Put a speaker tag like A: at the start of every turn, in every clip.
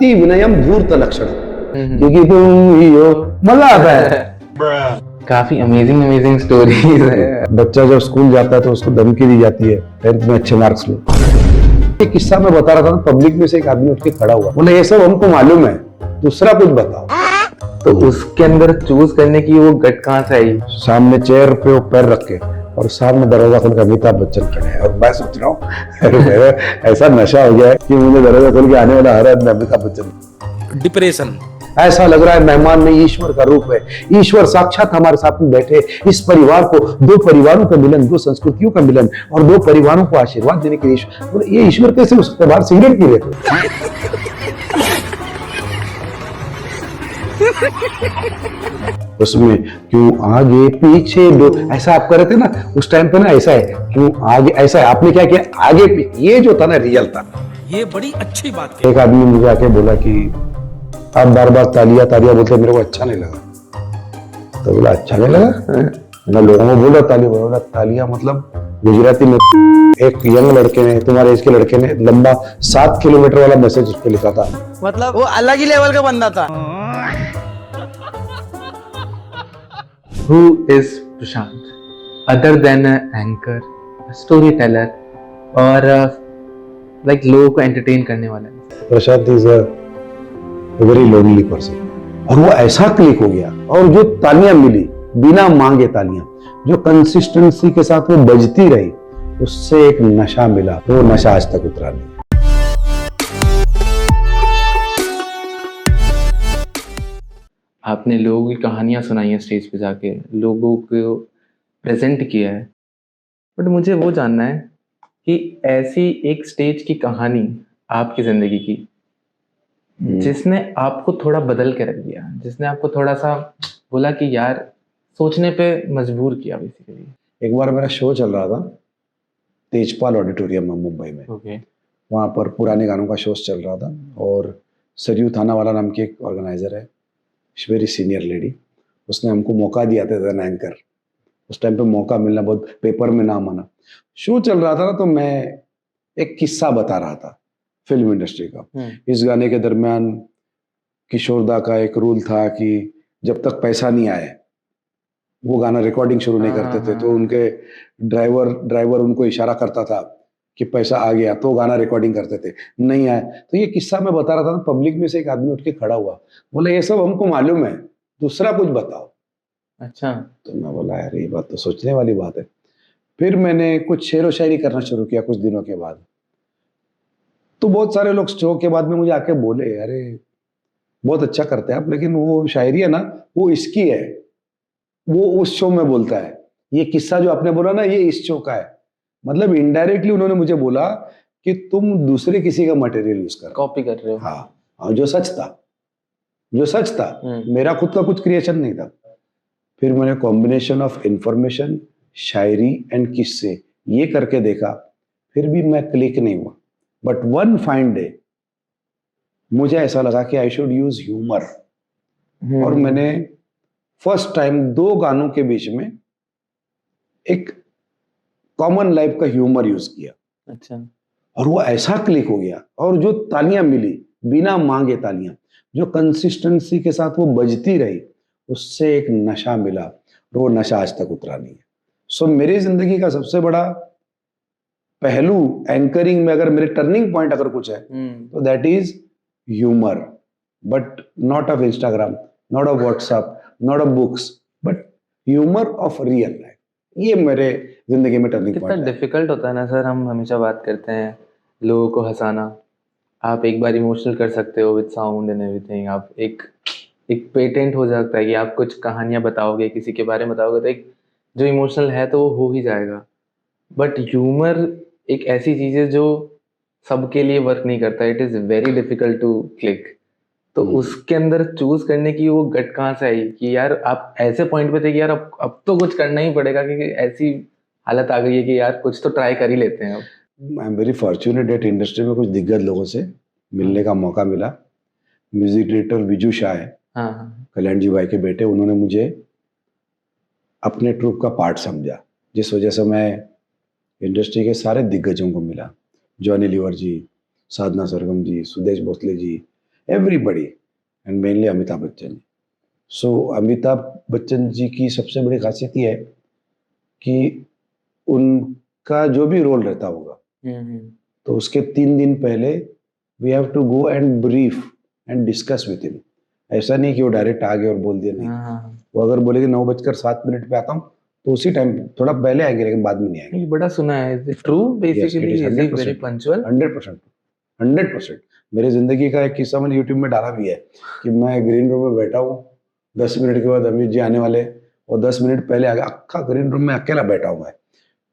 A: ती विनयम धूर्त लक्षण, क्योंकि तुम ही हो। मजा आता है।
B: काफी अमेजिंग अमेजिंग स्टोरीज है।
A: बच्चा जब स्कूल जाता है तो उसको धमकी दी जाती है 10th में अच्छे मार्क्स लो। एक किस्सा मैं बता रहा था, पब्लिक में से एक आदमी उठ के खड़ा हुआ, बोले ये सब हमको मालूम है, दूसरा कुछ बताओ।
B: तो उसके अंदर चूज करने की वो गट कहाँ से आई?
A: सामने चेयर पे वो पैर रख के और सामने दरवाजा खोल के अमिताभ बच्चन खड़े हैं, और मैं सोच रहा हूँ ऐसा नशा हो गया है कि मुझे दरवाजा खोल के आने वाला हर आदमी अमिताभ बच्चन।
C: डिप्रेशन,
A: ऐसा लग रहा है मेहमान में ईश्वर का रूप है, ईश्वर साक्षात हमारे साथ में बैठे। इस परिवार को, दो परिवारों का मिलन, दो संस्कृतियों का मिलन और दो परिवारों को आशीर्वाद देने के लिए ये ईश्वर कैसे हो सकता है? बाहर सिगरेट पी रहे थे। उसमें क्यों आगे पीछे दो, ऐसा आप कर रहे थे ना उस टाइम पे ना, ऐसा है क्यों आगे, ऐसा है आपने क्या किया आगे पीछे, ये जो था ना रियल था।
C: ये बड़ी अच्छी बात है।
A: एक आदमी मुझे आके बोला कि आप बार बार तालिया तालिया बोलते, मेरे को अच्छा नहीं लगा। तो बोला अच्छा नहीं लगा? मैं लोगों को बोल रहा तालिया, बोला तालिया मतलब गुजराती में एक यंग लड़के ने, तुम्हारे एज के लड़के ने लंबा 7 किलोमीटर वाला मैसेज उस पर लिखा था।
C: मतलब वो अलग ही लेवल का बंदा था।
B: Who is Prashant? Other than an anchor, a storyteller, और like लोगों को entertain करने वाला है।
A: Prashant is a very lonely person, और वो ऐसा क्लिक हो गया, और जो तालियां मिली बिना मांगे, तालियां जो कंसिस्टेंसी के साथ वो बजती रही, उससे एक नशा मिला, वो नशा आज तक उतरा नहीं।
B: आपने लोगों की कहानियां सुनाई हैं स्टेज पे जाके, लोगों को प्रेजेंट किया है, बट मुझे वो जानना है कि ऐसी एक स्टेज की कहानी आपकी जिंदगी की जिसने आपको थोड़ा बदल के रख दिया, जिसने आपको थोड़ा सा बोला कि यार सोचने पे मजबूर किया बेसिकली।
A: एक बार मेरा शो चल रहा था तेजपाल ऑडिटोरियम में मुंबई में,
B: ओके।
A: वहाँ पर पुराने गानों का शो चल रहा था, और सरयू थानावाला नाम की एक ऑर्गेनाइजर है, वेरी सीनियर लेडी, उसने हमको मौका दिया था एज एन एंकर। उस टाइम पे मौका मिलना बहुत, पेपर में नाम आना। शो चल रहा था ना, तो मैं एक किस्सा बता रहा था फिल्म इंडस्ट्री का। इस गाने के दरमियान किशोरदा का एक रूल था कि जब तक पैसा नहीं आए वो गाना रिकॉर्डिंग शुरू नहीं करते थे। तो उनके ड्राइवर उनको इशारा करता था कि पैसा आ गया तो गाना रिकॉर्डिंग करते थे, नहीं आए तो ये किस्सा मैं बता रहा था। पब्लिक में से एक आदमी उठ के खड़ा हुआ, बोले ये सब हमको मालूम है, दूसरा कुछ बताओ।
B: अच्छा।
A: तो मैं बोला यार ये बात तो सोचने वाली बात है। फिर मैंने कुछ शेर व शायरी करना शुरू किया कुछ दिनों के बाद। तो बहुत सारे लोग शो के बाद में मुझे आके बोले, अरे बहुत अच्छा करते हैं आप, लेकिन वो शायरी है ना वो इसकी है, वो उस शो में बोलता है, ये किस्सा जो आपने बोला ना ये इस शो का है। मतलब इनडायरेक्टली उन्होंने मुझे बोला कि तुम दूसरे किसी का मटेरियल यूज कर,
B: कॉपी कर रहे हो।
A: हाँ, और जो सच था, जो सच था, मेरा खुद का कुछ क्रिएशन नहीं था। फिर मैंने combination of information, Shayari and किस्से ये करके देखा, फिर भी मैं क्लिक नहीं हुआ। बट वन फाइन डे मुझे ऐसा लगा कि आई शुड यूज ह्यूमर, और मैंने फर्स्ट टाइम 2 गानों के बीच में एक कॉमन लाइफ का ह्यूमर यूज किया।
B: अच्छा।
A: और वो ऐसा क्लिक हो गया, और जो तालियां मिली बिना मांगे, तालियां जो कंसिस्टेंसी के साथ वो बजती रही, उससे एक नशा मिला, और वो नशा आज तक उतरा नहीं है। सो मेरी जिंदगी का सबसे बड़ा पहलू एंकरिंग में, अगर मेरे टर्निंग पॉइंट अगर कुछ है तो that is humour, but not of Instagram, not of WhatsApp, not of books, but humour of real life. ये मेरे जिंदगी में टर्निंग
B: कितना
A: पॉइंट है।
B: डिफिकल्ट होता है ना सर, हम हमेशा बात करते हैं लोगों को हंसाना। आप एक बार इमोशनल कर सकते हो विद साउंड एंड एवरीथिंग, आप एक एक पेटेंट हो जाता है कि आप कुछ कहानियां बताओगे, किसी के बारे में बताओगे, तो एक जो इमोशनल है तो वो हो ही जाएगा। बट ह्यूमर एक ऐसी चीज़ है जो सबके लिए वर्क नहीं करता, it is very difficult to click. तो उसके अंदर चूज करने की वो गट कहाँ से आई कि यार आप ऐसे पॉइंट पे थे कि यार अब तो कुछ करना ही पड़ेगा, क्योंकि ऐसी हालत आ गई है कि यार कुछ तो ट्राई कर ही लेते हैं अब।
A: I am very fortunate that industry में कुछ दिग्गज लोगों से मिलने का मौका मिला। म्यूजिक डायरेक्टर विजू शाह है,
B: हाँ।
A: कल्याण जी भाई के बेटे, उन्होंने मुझे अपने ट्रूप का पार्ट समझा, जिस वजह से मैं इंडस्ट्री के सारे दिग्गजों को मिला। Johnny Lever ji, Sadhana Sargam ji, Sudesh Bhosle ji, everybody and mainly Amitabh Bachchan ji. So Amitabh Bachchan ji की सबसे बड़ी खासियत ये है कि उनका जो भी रोल रहता होगा तो उसके 3 दिन पहले we have to go and brief and discuss with him. ऐसा नहीं कि वो डायरेक्ट आ गए और बोल दिया, नहीं।
B: हाँ,
A: वो अगर बोले कि 9:07 पे आता हूँ तो उसी टाइम थोड़ा पहले आएंगे, लेकिन बाद में नहीं आएंगे।
B: ये बड़ा सुना है, true basically, is he very
A: 100%,
B: punctual?
A: 100%, 100%। मेरी जिंदगी का एक किस्सा मैंने यूट्यूब में डाला भी है कि मैं ग्रीन रूम में बैठा हूँ, 10 मिनट के बाद अमित जी आने वाले और 10 मिनट पहले आ गया। अक्खा ग्रीन रूम में अकेला बैठा हूँ मैं,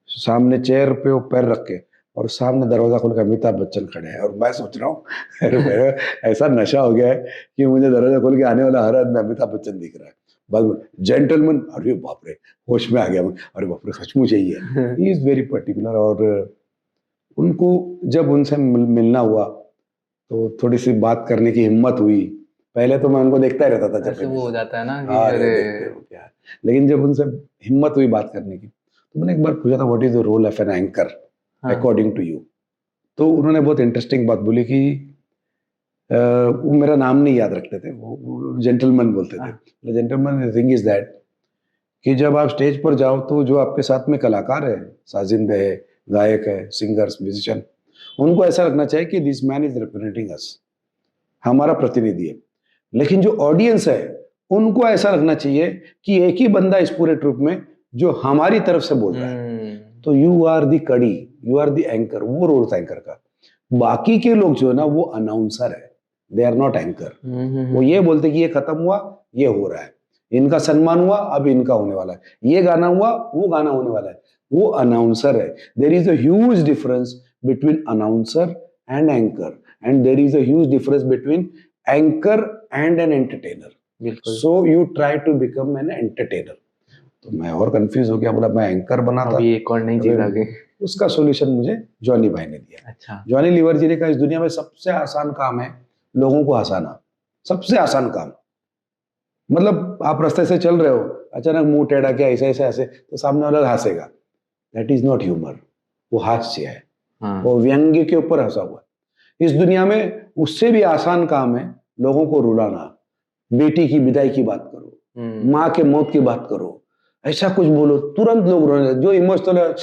A: सामने चेयर पे वो पैर रख के, और सामने दरवाजा खोल के अमिताभ बच्चन खड़े हैं, और मैं सोच रहा हूँ अरे मेरा ऐसा नशा हो गया है कि मुझे दरवाजा खोल के आने वाला हर आदमी अमिताभ बच्चन दिख रहा है। बाद में जेंटलमैन, अरे बाप रे, होश में आ गया मैं, अरे बाप रे सचमुच यही है। He is very particular. और उनको जब उनसे मिलना हुआ तो थोड़ी सी बात करने की हिम्मत हुई। पहले तो मैं उनको देखता ही रहता था जब
B: ऐसे वो हो जाता है ना कि
A: अरे
B: अरे
A: देखते हो क्या है। लेकिन जब उनसे हिम्मत हुई बात करने की तो मैंने एक बार पूछा था what is the role of an anchor
B: हाँ,
A: अकॉर्डिंग टू यू। तो उन्होंने बहुत इंटरेस्टिंग बात बोली कि वो मेरा नाम नहीं याद रखते थे, वो जेंटलमैन बोलते थे। जेंटलमैन थिंग इज दैट कि जब आप स्टेज पर जाओ तो जो आपके साथ में कलाकार है, साजिंदे है, गायक है, सिंगर्स, म्यूजिशियन, उनको ऐसा लगना चाहिए कि दिस मैन इज रिप्रेजेंटिंग अस, हमारा प्रतिनिधि है। लेकिन जो ऑडियंस है उनको ऐसा लगना चाहिए कि एक ही बंदा इस पूरे ट्रुप में जो हमारी तरफ से बोल रहा है। तो यू आर दी कड़ी, यू आर दी एंकर, वो रोल था एंकर का। बाकी के लोग जो है ना वो अनाउंसर है, दे आर नॉट एंकर। वो ये बोलते कि ये खत्म हुआ, ये हो रहा है, इनका सम्मान हुआ, अब इनका होने वाला है, ये गाना हुआ, वो गाना होने वाला है। वो अनाउंसर है। There is a huge difference between announcer and anchor, and there is a huge difference between anchor and an entertainer.
B: बिल्कुल।
A: So you try to become an entertainer. तो मैं और कंफ्यूज हो गया, बोला मैं एंकर बना था।
B: अभी एक और नई चीज आ गई।
A: उसका सॉल्यूशन मुझे जॉनी भाई ने दिया।
B: अच्छा,
A: जॉनी लीवर जी ने कहा इस दुनिया में सबसे आसान काम है लोगों को हंसाना, सबसे आसान काम। मतलब आप रास्ते से चल रहे हो, अचानक मुंह टेढ़ा किया ऐसे ऐसे ऐसे, तो सामने वाला हंसेगा। दैट इज नॉट ह्यूमर, वो हास्य है,
B: हाँ,
A: वो व्यंग्य के ऊपर हंसा हुआ है। इस दुनिया में उससे भी आसान काम है लोगों को रुलाना। बेटी की विदाई की बात करो, माँ के मौत की बात करो, ऐसा कुछ बोलो तुरंत लोग रोने लगते। जो इमोशनल है,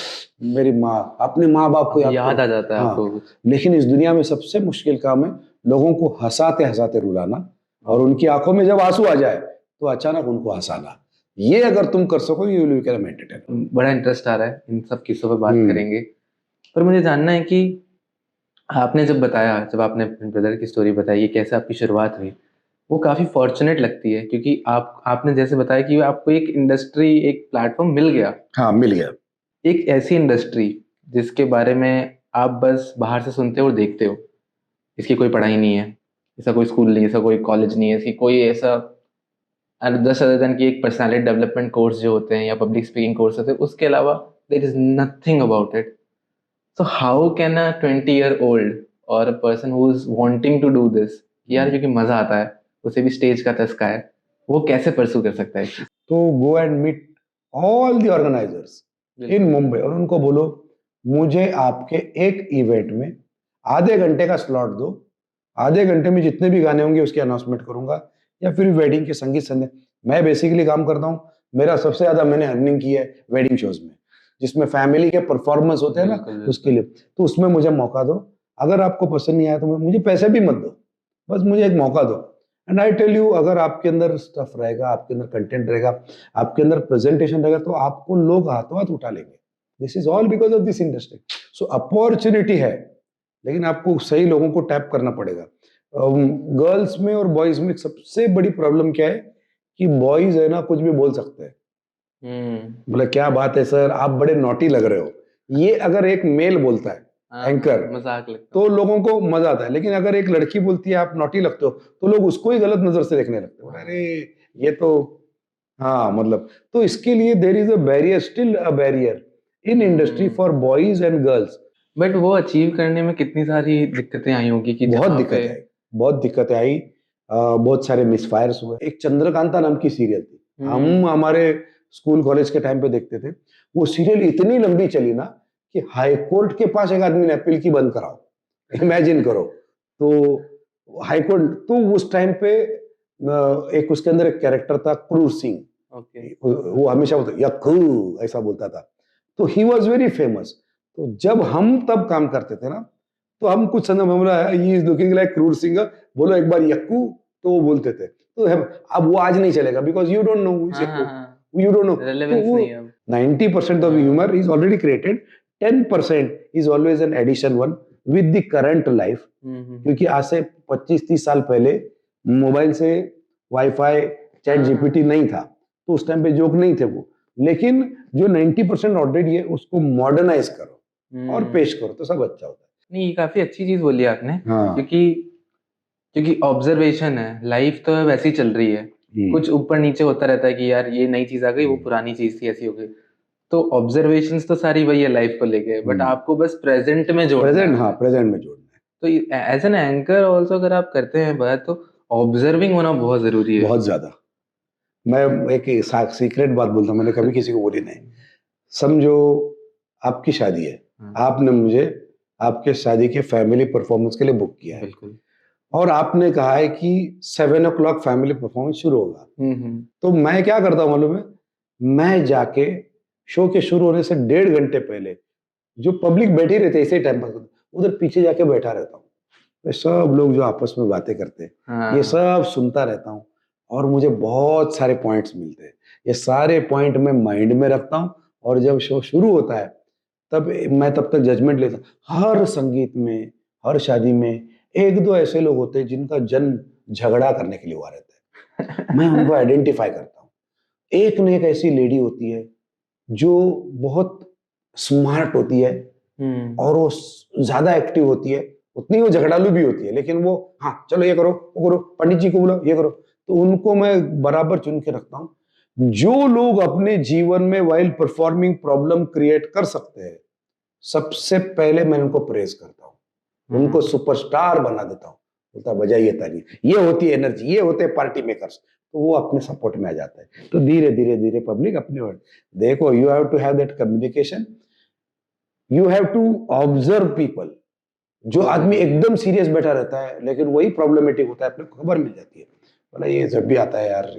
A: मेरी माँ, अपने माँ बाप को
B: याद आ जाता है
A: हाँ।
B: आपको कुछ।
A: लेकिन इस दुनिया में सबसे मुश्किल काम है लोगों को हंसाते हंसाते रुलाना, और उनकी आंखों में जब आंसू आ जाए तो अचानक उनको हंसाना। ये अगर तुम कर सको, यू विल बिकम एंटरटेनर।
B: बड़ा इंटरेस्ट आ रहा है, इन सब किस्सों पे बात
A: हम्म।
B: करेंगे। पर मुझे जानना है कि आपने जब बताया, जब आपने अपने ब्रदर की स्टोरी बताई, ये कैसे आपकी शुरुआत हुई, वो काफ़ी फॉर्चुनेट लगती है, क्योंकि आपने जैसे बताया कि आपको एक इंडस्ट्री, एक प्लेटफॉर्म मिल गया,
A: हाँ, मिल गया।
B: एक ऐसी इंडस्ट्री जिसके बारे में आप बस बाहर से सुनते हो और देखते हो, इसकी कोई पढ़ाई नहीं है, इसका कोई स्कूल नहीं है, इसका कोई कॉलेज नहीं है, इसकी कोई ऐसा दस अदर देन की एक पर्सनालिटी डेवलपमेंट कोर्स जो होते हैं या पब्लिक स्पीकिंग कोर्स होते हैं, उसके अलावा there is nothing about it. So how can a 20 year old और a person who is wanting to do this, यार क्योंकि मजा आता है, उसे भी स्टेज का चस्का है, वो कैसे परस्यू कर सकता है इस चीज?
A: तो go and meet all the organisers in Mumbai और उनको बोलो मुझे आपके एक इवेंट में आधे घंटे का स्लॉट दो, आधे घंटे में जितने भी गाने होंगे उसकी अनाउंसमेंट करूंगा, या फिर वेडिंग के संगीत संध्या। मैं बेसिकली काम करता हूँ, मेरा सबसे ज्यादा मैंने अर्निंग की है वेडिंग शोज में, जिसमें फैमिली के परफॉर्मेंस होते हैं ना,
B: बिल्कुल,
A: उसके लिए। तो उसमें मुझे मौका दो। अगर आपको पसंद नहीं आया तो मुझे पैसे भी मत दो, बस मुझे एक मौका दो। एंड आई टेल यू, अगर आपके अंदर स्टफ रहेगा, आपके अंदर कंटेंट रहेगा, आपके अंदर प्रेजेंटेशन रहेगा, तो आपको लोग हाथों हाथ उठा लेंगे। This is all because of this industry. So opportunity है, लेकिन आपको सही लोगों को टैप करना पड़ेगा। गर्ल्स में और बॉयज में सबसे बड़ी प्रॉब्लम क्या है कि बॉयज है ना कुछ भी बोल सकते हैं। बोले क्या बात है सर, आप बड़े नॉटी लग रहे हो, ये अगर एक मेल बोलता है एंकर
B: मजाक लगता
A: तो लोगों को मजा आता है। लेकिन अगर एक लड़की बोलती है आप नॉटी लगते हो, तो लोग उसको ही गलत नजर से देखने लगते हैं, अरे ये तो, हाँ मतलब। तो इसके लिए देर is a barrier, still a barrier in industry for boys and girls.
B: But वो अचीव करने में कितनी सारी दिक्कतें आई होंगी कि
A: बहुत
B: जहाँ
A: दिक्कतें
B: पे
A: आई, बहुत दिक्कतें आई। बहुत सारे मिसफायर्स हुए। एक चंद्रकांता नाम की सीरियल थी, हम हमारे स्कूल कॉलेज के टाइम पे देखते थे। वो सीरियल इतनी लंबी चली ना कि हाई कोर्ट के पास एक आदमी ने अपील की बंद कराओ। इमेजिन करो। तो हाई कोर्ट तो उस टाइम पे एक उसके अंदर एक कैरेक्टर था क्रूर सिंह,
B: ओके।
A: वो हमेशा बोलता यक्कू ऐसा बोलता था, तो ही वॉज वेरी फेमस। तो जब हम तब काम करते थे ना, तो हम कुछ समय में बोला ही इज लुकिंग लाइक क्रूर सिंह, बोलो एक बार यक्कू, तो वो बोलते थे। तो अब वो आज नहीं चलेगा बिकॉज यू डोंट नो
B: हाँ हाँ हाँ,
A: यू डोंट नो। तो
B: रेलेवेंस
A: वो
B: नहीं है अब।
A: 90% ऑफ
B: हाँ।
A: Humour is already created, 10% is always an addition one with the current life. क्योंकि आज से 25-30 साल पहले मोबाइल से वाईफाई चैट
B: हाँ,
A: जीपीटी नहीं था, तो उस टाइम पे जोक नहीं थे वो। लेकिन जो 90% ऑलरेडी है उसको मॉडर्नाइज करो और पेश करो तो सब अच्छा होता
B: नहीं, ये काफी अच्छी चीज बोली आपने,
A: है। हाँ।
B: क्योंकि क्योंकि ऑब्जर्वेशन है, लाइफ तो वैसे ही चल रही है, कुछ ऊपर नीचे होता रहता है कि यार ये नई चीज आ गई, वो पुरानी चीज थी, ऐसी हो गई। तो ऑब्जर्वेशंस तो सारी वही है लाइफ को लेके, बट आपको बस प्रेजेंट में जोड़ना है
A: प्रेजेंट, हाँ
B: उन्हें।
A: प्रेजेंट में जोड़ना है,
B: तो एज एन एंकर ऑल्सो अगर आप करते हैं बात, तो ऑब्जर्विंग होना बहुत जरूरी है।
A: बहुत ज्यादा। मैं एक सीक्रेट बात बोलता हूँ, मैंने कभी किसी को बोली नहीं। समझो आपकी शादी है,
B: हाँ,
A: आपने मुझे आपके शादी के फैमिली परफॉर्मेंस के लिए बुक किया है,
B: बिल्कुल।
A: और आपने कहा है कि 7 o'clock फैमिली परफॉर्मेंस शुरू होगा। तो मैं क्या करता हूँ मालूम है, मैं जाके शो के शुरू होने से 1.5 घंटे पहले, जो पब्लिक बैठी रहती है इसी टाइम पर, उधर पीछे जाके बैठा रहता हूँ। मैं सब लोग जो आपस में बातें करते हैं
B: हाँ,
A: ये सब सुनता रहता हूँ, और मुझे बहुत सारे पॉइंट्स मिलते हैं। ये सारे पॉइंट मैं माइंड में रखता हूँ, और जब शो शुरू होता है तब मैं तब तक जजमेंट लेता हूँ। हर संगीत में, हर शादी में एक दो ऐसे लोग होते हैं जिनका जन्म झगड़ा करने के लिए हुआ रहता है, मैं उनको आइडेंटिफाई करता हूँ। एक न एक ऐसी लेडी होती है जो बहुत स्मार्ट होती है, और वो ज्यादा एक्टिव होती है, उतनी वो झगड़ालू भी होती है, लेकिन वो हाँ चलो ये करो वो करो, पंडित जी को बोलो ये करो। तो उनको मैं बराबर चुन के रखता हूँ। जो लोग अपने जीवन में वाइल परफॉर्मिंग प्रॉब्लम क्रिएट कर सकते हैं, सबसे पहले मैं उनको प्रेज करता हूँ, उनको सुपरस्टार बना देता हूँ, बोलता बजाइए ताली। ये होती है एनर्जी, ये होते हैं पार्टी मेकर्स। तो वो अपने सपोर्ट में आ जाता है। तो धीरे धीरे धीरे पब्लिक अपने वर्ड देखो, you have to have that communication, you have to observe people. जो आदमी एकदम सीरियस बैठा रहता है लेकिन वही प्रॉब्लमेटिक होता है, अपने को खबर मिल जाती है, बोला ये जब भी आता है यार,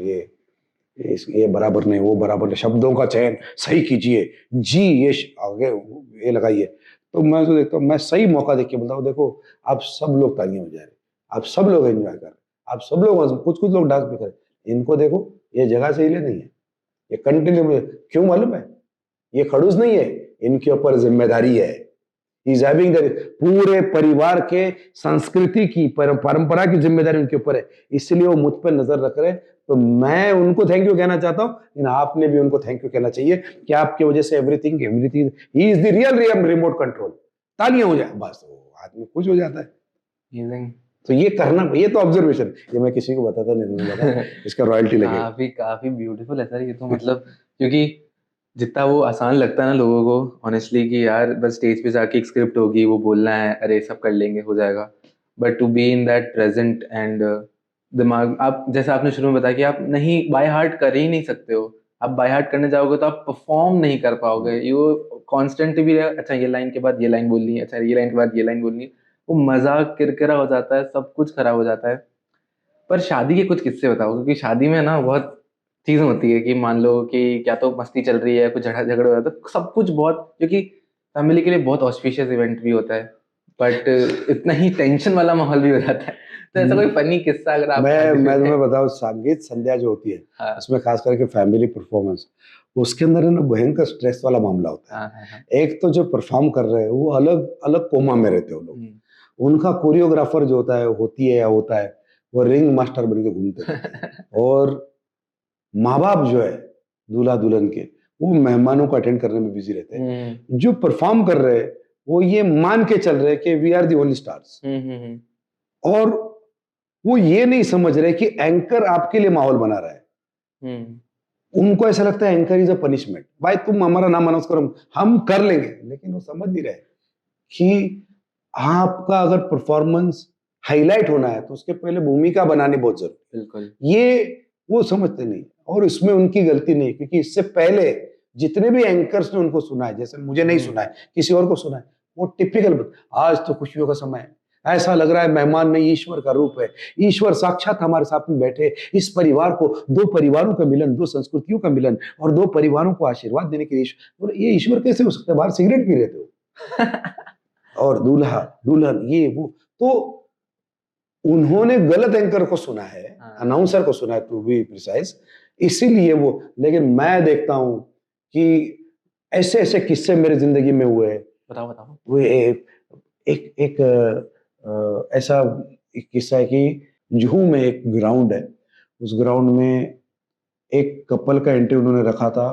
A: ये बराबर नहीं, वो बराबर नहीं, शब्दों का चयन सही कीजिए जी, आगे ये लगाइए। तो मैं तो देखता हूँ, मैं सही मौका देख के बोलता हूँ देखो आप सब लोग तालियां बजा रहे, आप सब लोग एंजॉय कर रहे, आप सब लोग, कुछ कुछ लोग डांस भी कर रहे, इनको देखो ये जगह से हिले नहीं है, ये कंटिन्यू, क्यों मालूम है, ये खड़ूस नहीं है, इनके ऊपर जिम्मेदारी है। He's having the पूरे परिवार के संस्कृति की परंपरा की जिम्मेदारी उनके ऊपर है, इसलिए वो मुझ पर नजर रख रहे हैं। तो मैं उनको थैंक यू कहना चाहता हूँ, लेकिन आपने भी उनको थैंक यू कहना चाहिए कि आपकी वजह से everything he is the real remote control. तालियां हो जाए बस, वो आदमी खुश हो जाता है।
B: Amazing।
A: तो ये करना, ये तो ऑब्जर्वेशन, ये मैं किसी को बताता नहीं बता, इसका रॉयल्टी लगेगा।
B: काफी काफी ब्यूटीफुल है सर ये तो, मतलब क्योंकि जितना वो आसान लगता है ना लोगों को ऑनेस्टली, कि यार बस स्टेज पे जाके एक स्क्रिप्ट होगी, वो बोलना है, अरे सब कर लेंगे, हो जाएगा। But to be in that present and दिमाग, आप जैसे आपने शुरू में बताया कि आप नहीं बाय हार्ट कर ही नहीं सकते हो। आप बाय हार्ट करने जाओगे तो आप परफॉर्म नहीं कर पाओगे। यू कॉन्स्टेंट भी अच्छा ये लाइन के बाद ये लाइन बोलनी है, अच्छा ये लाइन के बाद ये लाइन बोलनी है, वो मजाक किरकिरा हो जाता है, सब कुछ खराब हो जाता है। पर शादी के कुछ किस्से बताओ, क्योंकि शादी में ना बहुत चीजें होती है कि मान लो कि क्या तो मस्ती चल रही है, कुछ झगड़ा झगड़ा हो जाता है, सब कुछ बहुत, क्योंकि फैमिली के लिए बहुत ऑस्पिशियस इवेंट भी होता है, बट इतना ही टेंशन वाला माहौल भी हो जाता है। तो ऐसा कोई फनी किस्सा अगर आप
A: मैं
B: शादी में
A: तुम्हें बताऊं, संगीत संध्या जो होती है,
B: हाँ
A: उसमें खास करके फैमिली परफॉर्मेंस, उसके अंदर है ना भयंकर स्ट्रेस वाला मामला होता है।
B: हाँ।
A: एक तो जो परफॉर्म कर रहे हैं वो अलग अलग कोमा में रहते हैं वो लोग, उनका कोरियोग्राफर जो होता है, होती है या होता है, वो रिंग मास्टर बन के घूमते रहते हैं, और माँ बाप जो है दूल्हा दुल्हन के, वो मेहमानों को अटेंड करने में बिजी रहते हैं। जो परफॉर्म कर रहे हैं वो ये मान के चल रहे हैं कि we are the only stars, और वो ये नहीं समझ रहे कि एंकर आपके लिए माहौल बना रहा है। उनको ऐसा लगता है एंकर इज अ पनिशमेंट, भाई तुम हमारा नाम अनाउंस करो, हम कर लेंगे, लेकिन वो समझ नहीं रहे कि आपका अगर परफॉर्मेंस हाईलाइट होना है तो उसके पहले भूमिका बनानी बहुत जरूरी।
B: बिल्कुल।
A: ये वो समझते नहीं, और इसमें उनकी गलती नहीं, क्योंकि इससे पहले जितने भी एंकर्स ने उनको सुना है, जैसे मुझे नहीं सुना है, किसी और को सुना है, वो टिपिकल आज तो खुशियों का समय है, ऐसा लग रहा है मेहमान नहीं ईश्वर का रूप है, ईश्वर साक्षात हमारे साथ में बैठे, इस परिवार को, दो परिवारों का मिलन, दो संस्कृतियों का मिलन और दो परिवारों को आशीर्वाद देने के लिए बोले ये ईश्वर कैसे हो सकता है, बाहर सिगरेट पी रहे थे वो। और दूल्हा दुल्हन ये वो, तो उन्होंने गलत एंकर को सुना है,
B: हाँ।
A: अनाउंसर को सुना है टू बी प्रिसाइज, इसीलिए वो। लेकिन मैं देखता हूं कि ऐसे ऐसे किस्से मेरी जिंदगी में हुए हैं।
B: बताओ बताओ।
A: वो एक ऐसा एक किस्सा है कि जुहू में एक ग्राउंड है, उस ग्राउंड में एक कपल का एंट्री उन्होंने रखा था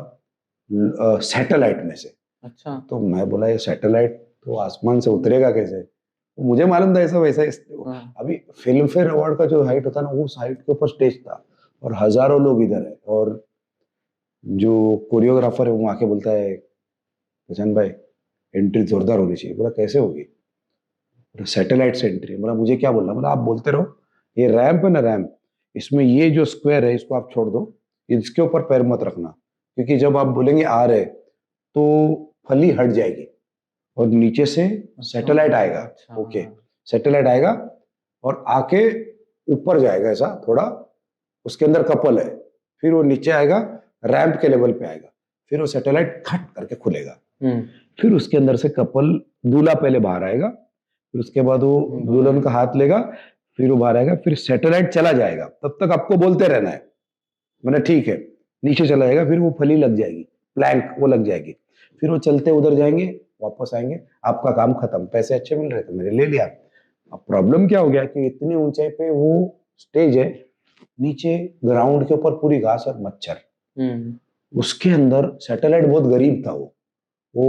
A: सैटेलाइट में से।
B: अच्छा।
A: तो मैं बोला ये सैटेलाइट तो आसमान से उतरेगा कैसे, तो मुझे मालूम था ऐसा वैसा
B: हाँ।
A: अभी फिल्म फेयर अवार्ड का जो हाइट होता है ना, उस हाइट के ऊपर स्टेज था और हजारों लोग इधर है, और जो कोरियोग्राफर है वो आके बोलता है प्रशांत भाई एंट्री जोरदार होनी चाहिए। बोला कैसे होगी, सैटेलाइट से एंट्री। बोला मुझे क्या बोलना, बोला आप बोलते रहो, ये रैंप है ना रैंप, इसमें ये जो स्क्वायर है इसको आप छोड़ दो, इसके ऊपर पैर मत रखना, क्योंकि जब आप बोलेंगे आ रहे तो फली हट जाएगी और नीचे से सैटेलाइट आएगा।
B: अच्छा।
A: ओके, सैटेलाइट आएगा और आके ऊपर जाएगा ऐसा थोड़ा, उसके अंदर कपल है, फिर वो नीचे आएगा रैंप के लेवल पे आएगा, फिर वो सैटेलाइट खट करके खुलेगा, फिर उसके अंदर से कपल दूल्हा पहले बाहर आएगा, फिर उसके बाद वो दुल्हन का हाथ लेगा, फिर वो बाहर आएगा, फिर सैटेलाइट चला जाएगा, तब तक आपको बोलते रहना है। मैंने ठीक है, नीचे चला जाएगा, फिर वो फली लग जाएगी, प्लैंक वो लग जाएगी, फिर वो चलते उधर जाएंगे, वापस आएंगे, आपका काम खत्म, पैसे अच्छे मिल रहे थे मेरे ले लिया। अब प्रॉब्लम क्या हो गया कि इतनी ऊंचाई पे वो स्टेज है, नीचे ग्राउंड के ऊपर पूरी घास और मच्छर, उसके अंदर सैटेलाइट बहुत गरीब था वो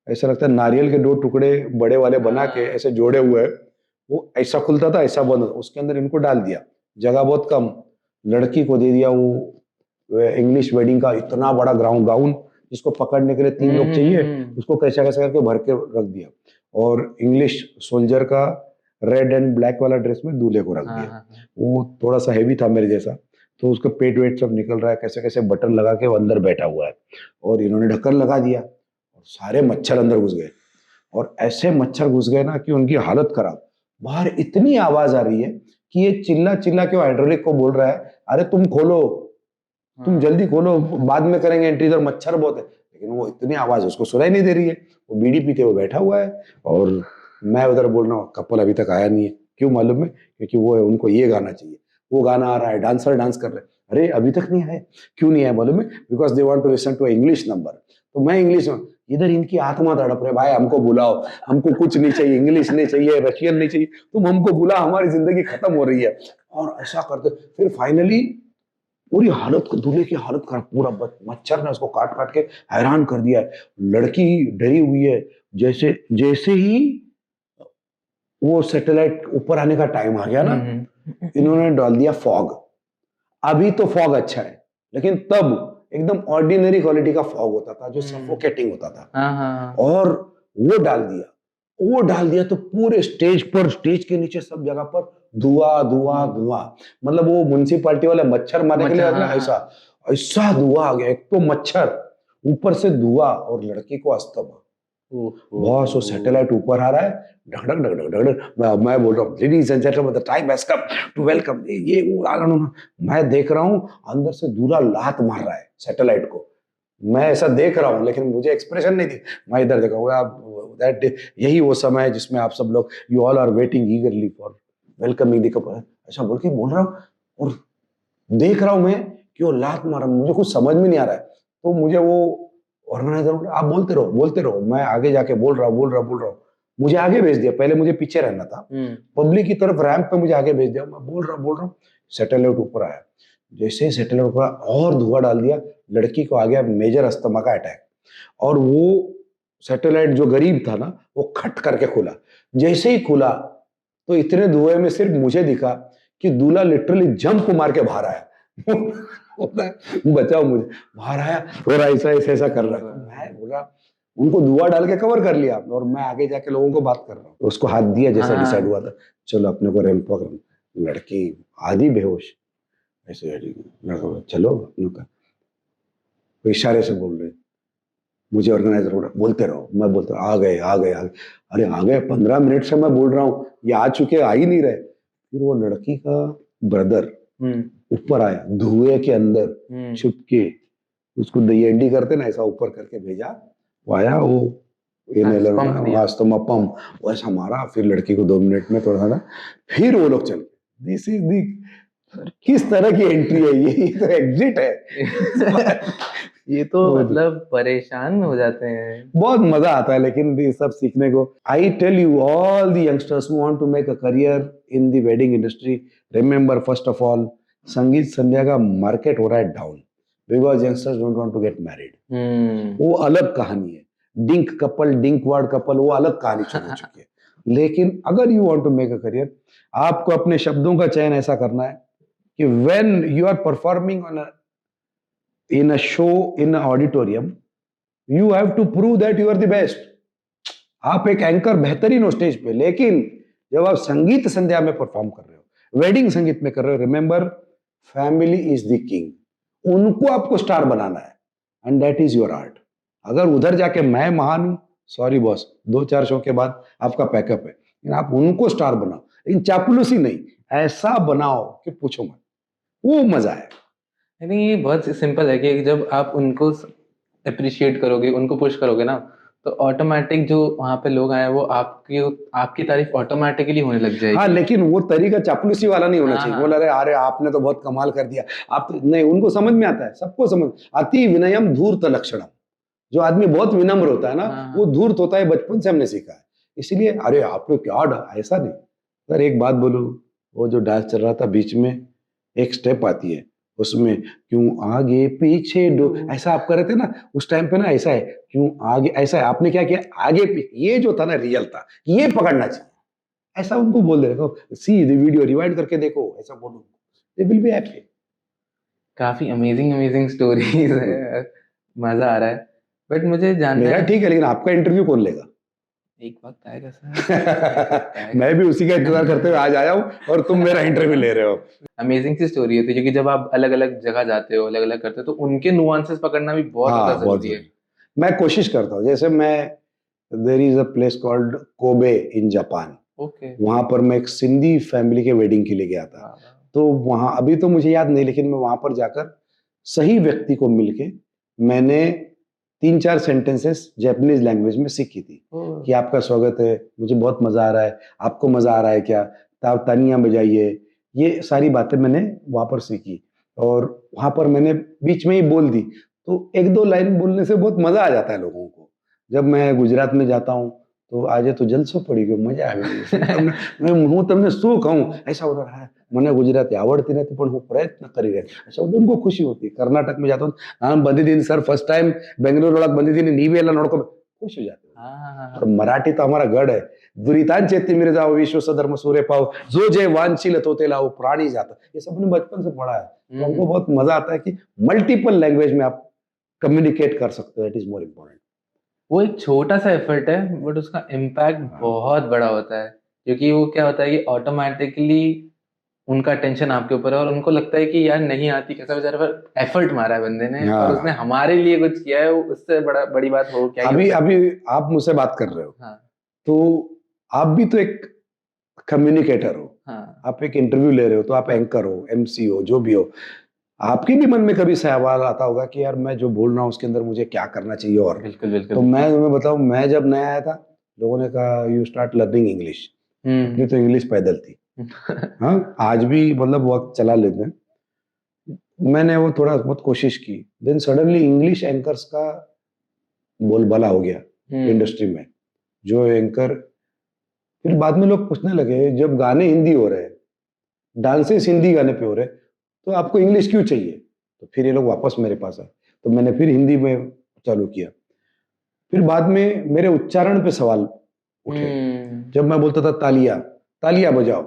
A: ऐसा लगता है नारियल के दो टुकड़े बड़े वाले बना के ऐसे जोड़े हुए हैं, वो ऐसा खुलता था ऐसा बंद, उसके अंदर इनको डाल दिया, जगह बहुत कम, लड़की को दे दिया वो इंग्लिश वेडिंग का इतना बड़ा गाउन जिसको पकड़ने के लिए 3 लोग चाहिए, उसको कैसा कैसा करके भर के रख दिया, और इंग्लिश सोल्जर का रेड एंड ब्लैक वाला ड्रेस में दूल्हे को रख दिया। वो थोड़ा सा हैवी था मेरे जैसा, तो उसका पेट वेट सब निकल रहा है, कैसे कैसे बटन लगा के वो अंदर बैठा हुआ है, और इन्होंने ढक्कन लगा दिया और सारे मच्छर अंदर घुस गए, और ऐसे मच्छर घुस गए ना कि उनकी हालत खराब। बाहर इतनी आवाज आ रही है कि ये चिल्ला चिल्ला के हाइड्रोलिक को बोल रहा है अरे तुम खोलो, तुम जल्दी खोलो, बाद में करेंगे एंट्री, इधर मच्छर बहुत है, लेकिन वो इतनी आवाज उसको सुनाई नहीं दे रही है, वो बीड़ी पीते हुए बैठा हुआ है, और मैं उधर बोल रहा हूँ कपल अभी तक आया नहीं है, क्यों मालूम है, क्योंकि वो है उनको ये गाना चाहिए, वो गाना आ रहा है, डांसर डांस कर रहे हैं, अरे अभी तक नहीं आए, क्यों नहीं आए मालूम है, because they want to listen to English number. तो मैं इंग्लिश में, इधर इनकी आत्मा तड़प रहे, भाई हमको बुलाओ, हमको कुछ नहीं चाहिए, इंग्लिश नहीं चाहिए, रशियन नहीं चाहिए, तुम हमको बुला, हमारी जिंदगी खत्म हो रही है, और ऐसा करते फिर फाइनली पूरी हालत, दूल्हे की हालत खराब, पूरा मच्छर ने उसको काट काट के हैरान कर दिया है, लड़की डरी हुई है, जैसे जैसे ही वो सैटेलाइट ऊपर आने का टाइम आ गया ना, इन्होंने डाल दिया फॉग। अभी तो फॉग अच्छा है, लेकिन तब एकदम ऑर्डिनरी क्वालिटी का फॉग होता था जो सफोकेटिंग होता था, और वो डाल दिया तो पूरे स्टेज पर, स्टेज के नीचे सब जगह पर धुआं धुआं धुआं, मतलब वो म्युनिसिपालिटी वाले मच्छर मारने के लिए ना, ऐसा ऐसा धुआं आ गया, एक तो मच्छर ऊपर से धुआं और लड़की को अस्थमा। बॉस वो सैटेलाइट ऊपर आ रहा है, ढक ढक ढक ढक ढक ढक, मैं बोल रहा हूँ ladies and gentleman the time has come to welcome, ये वो मैं देख रहा हूँ अंदर से दूल्हा लात मार रहा है सैटेलाइट को, मैं ऐसा देख रहा हूँ लेकिन मुझे एक्सप्रेशन नहीं दी, मैं इधर देखा हुआ, आप दैट यही वो समय है जिसमें आप सब लोग you all are waiting eagerly for welcoming the couple, ऐसा बोल के बोल रहा हूँ, और देख रहा हूँ मैं कि वो लात मारा, मुझे कुछ समझ में नहीं आ रहा है, तो मुझे वो ऑर्गेनाइजर आप बोलते रहो, मैं आगे जाके बोल रहा हूँ, मुझे आगे भेज दिया, पहले मुझे पीछे रहना था, पब्लिक की तरफ रैंप पे मुझे आगे भेज दिया, मैं बोल रहा हूँ, सैटेलाइट ऊपर आया, जैसे ही सैटेलाइट ऊपर और धुआं डाल दिया, लड़की को आ गया मेजर अस्थमा का अटैक, और वो सैटेलाइट जो गरीब था ना वो खट करके खुला, जैसे ही खुला तो इतने धुएं में सिर्फ मुझे दिखा कि दूल्हा लिटरली जंप मार के बाहर आया बचाओ मुझे, बाहर आया और ऐसा कर रहा है, मैं बोला उनको धुआं डाल के कवर कर लिया, और मैं आगे जाके लोगों को बात कर रहा हूँ, उसको हाथ दिया जैसा डिसाइड हुआ था, चलो अपने को रैंप पर, लड़की आधी बेहोश, ऐसे लड़का चलो अपने का, इशारे से बोल रहे मुझे ऑर्गेनाइजर बोलते रहो, मैं बोलता रहा, आ गए आ गए आ गए। अरे आ गए, 15 मिनट से मैं बोल रहा हूँ, ये आ चुके, आ ही नहीं रहे। फिर वो लड़की का ब्रदर ऊपर आया धुएं के अंदर छुप के, उसको दहीहंडी करते ना ऐसा ऊपर करके भेजा, वो आया, वो
B: पंप दिया।
A: वास्तव पंप वैसा मारा, फिर लड़की को 2 मिनट में थोड़ा सा, फिर वो लोग चल। दिस इज दी, किस तरह की एंट्री है ये तो एग्जिट है।
B: ये तो मतलब परेशान हो जाते हैं।
A: बहुत मजा आता है लेकिन ये सब सीखने को। I tell you all the youngsters who want to make a career in the wedding industry, remember first of all, sangeet संध्या का मार्केट हो रहा है down, because youngsters don't want to get married. वो अलग कहानी है, DINK couple, DINKWAD couple, वो अलग कहानी शुरू हो चुकी है। लेकिन अगर you want to make a career, आपको अपने शब्दों का चयन ऐसा करना है कि when you are performing on in a show in an auditorium, you have to prove that you are the best. आप एक एंकर बेहतरीन हो स्टेज पे, लेकिन जब आप संगीत संध्या में परफॉर्म कर रहे हो, वेडिंग संगीत में कर रहे हो, remember family is the king, उनको आपको स्टार बनाना है, and that is your art. अगर उधर जाके मैं महान हूं, सॉरी बॉस, 2-4 शो के बाद आपका पैकअप है, लेकिन आप उनको स्टार बनाओ, लेकिन चापलूसी नहीं, ऐसा बनाओ कि पूछो मत, वो मजा है।
B: आई थिंक ये बहुत सिंपल है कि जब आप उनको अप्रिशिएट करोगे, उनको पुश करोगे ना, तो ऑटोमेटिक जो वहां पे लोग आए वो आपकी आपकी तारीफ ऑटोमेटिकली होने लग जाएगी।
A: हाँ, लेकिन वो तरीका चापलूसी वाला नहीं होना
B: हाँ,
A: चाहिए।
B: हाँ।
A: बोला, अरे अरे आपने तो बहुत कमाल कर दिया, आप तो नहीं, उनको समझ में आता है, सबको समझ, अति विनयम धूर्त लक्षणम, जो आदमी बहुत विनम्र होता है ना,
B: हाँ,
A: वो धूर्त होता है, बचपन से हमने सीखा है। इसलिए अरे आपने क्या ऐसा नहीं। अगर एक बात बोलूं, वो जो डांस चल रहा था बीच में, एक स्टेप आती है उसमें, क्यों आगे पीछे डो, ऐसा आप कर रहे थे ना उस टाइम पे ना, ऐसा है क्यों आगे, ऐसा है, आपने क्या किया आगे पीछे, ये जो था ना रियल था, ये पकड़ना चाहिए, ऐसा उनको बोल दे रहे हो, सी द वीडियो रिवाइंड करके देखो, ऐसा बोलो, दे विल बी हैप्पी।
B: काफी अमेजिंग अमेजिंग स्टोरीज है, मजा आ रहा है। बट मुझे जानना
A: मेरा
B: है,
A: ठीक है, लेकिन आपका इंटरव्यू कौन लेगा?
B: एक वक्त आएगा सर।
A: मैं भी उसी का इंतजार करते हुए आज आया हूँ, और तुम मेरा इंटरव्यू ले रहे हो।
B: अमेजिंग सी स्टोरी होती है, क्योंकि जब आप अलग अलग जगह जाते हो, अलग अलग करते हो, तो उनके नुआंसेस पकड़ना भी बहुत ज्यादा
A: हाँ, बहुत
B: जरूरी है।
A: जरूरी। मैं कोशिश करता हूँ, जैसे मैं, there is a place called Kobe in Japan,
B: okay.
A: वहां पर मैं एक सिंधी फैमिली के वेडिंग के लिए गया था। तो वहां, अभी तो मुझे याद नहीं, लेकिन मैं वहां पर जाकर सही व्यक्ति को मिलके मैंने 3-4 सेंटेंसेस जापानीज लैंग्वेज में सीखी थी, कि आपका स्वागत है, मुझे बहुत मजा आ रहा है, आपको मजा आ रहा है क्या, तानियां बजाइए, ये सारी बातें मैंने वहां पर सीखी, और वहां पर मैंने बीच में ही बोल दी, तो 1-2 लाइन बोलने से बहुत मजा आ जाता है लोगों को। जब मैं गुजरात में जाता हूँ तो આજે તો જલસો પડી ગયો, મજા આવી ગઈ, હું તમને શું કહું, ऐसा हो रहा है, મને ગુજરાતી આવડતી નથી પણ હું પ્રયત્ન કરી રહ્યો, अच्छा उनको खुशी होती है। कर्नाटक में जाता हूँ, हम बंदीदीन सर फर्स्ट टाइम बेंगलुरु ಒಳಗೆ ಬಂದಿದ್ದೀನಿ, ನೀವೆಲ್ಲ ನೋಡ್ಕೋಬೇಕು, खुश हो जाते हो। और मराठी तो हमारा गढ़ है, दुरितांचे तिमिर जाओ विश्व सधर्म सूर्य पाओ, जो जय वांछिल तोते लाओ प्राणी जाता, ये सब हमने बचपन से पढ़ा है, तो हमको बहुत मजा आता है कि मल्टीपल लैंग्वेज में आप कम्युनिकेट कर सकते हो, दैट इज मोर इम्पोर्टेंट।
B: वो एक छोटा सा एफर्ट है, बट उसका इम्पैक्ट बहुत बड़ा होता है, क्योंकि वो क्या होता है कि ऑटोमेटिकली उनका अटेंशन आपके ऊपर है, और उनको लगता है कि यार नहीं आती, कैसा बेचारे पर एफर्ट मारा है बंदे ने,
A: हाँ।
B: और उसने हमारे लिए कुछ किया है, उससे बड़ी बात हो क्या ही
A: अभी
B: होता है।
A: अभी आप मुझसे बात कर रहे हो,
B: हाँ,
A: तो आप भी तो एक कम्युनिकेटर हो,
B: हाँ,
A: आप एक इंटरव्यू ले रहे हो, तो आप एंकर हो, एमसी हो, जो भी हो, आपके भी मन में कभी सवाल आता होगा कि यार मैं जो बोल रहा हूँ उसके अंदर मुझे क्या करना चाहिए, और
B: बिल्कुल
A: तो
B: बिल्कुल।
A: मैं तुम्हें बताऊं, मैं जब नया आया था, लोगों ने कहा यू स्टार्ट लर्निंग इंग्लिश, अपनी तो इंग्लिश पैदल थी। हाँ, आज भी मतलब वक्त चला लेते हैं, मैंने वो थोड़ा बहुत कोशिश की, देन सडनली इंग्लिश एंकर्स का बोलबाला हो गया इंडस्ट्री में, जो एंकर, फिर बाद में लोग पूछने लगे, जब गाने हिंदी हो रहे हैं, डांसेस हिंदी गाने पे हो रहे, तो आपको इंग्लिश क्यों चाहिए? तो फिर ये लोग वापस मेरे पास आए, तो मैंने फिर हिंदी में चालू किया। फिर बाद में मेरे उच्चारण पे सवाल उठे, जब मैं बोलता था तालिया, तालिया बजाओ,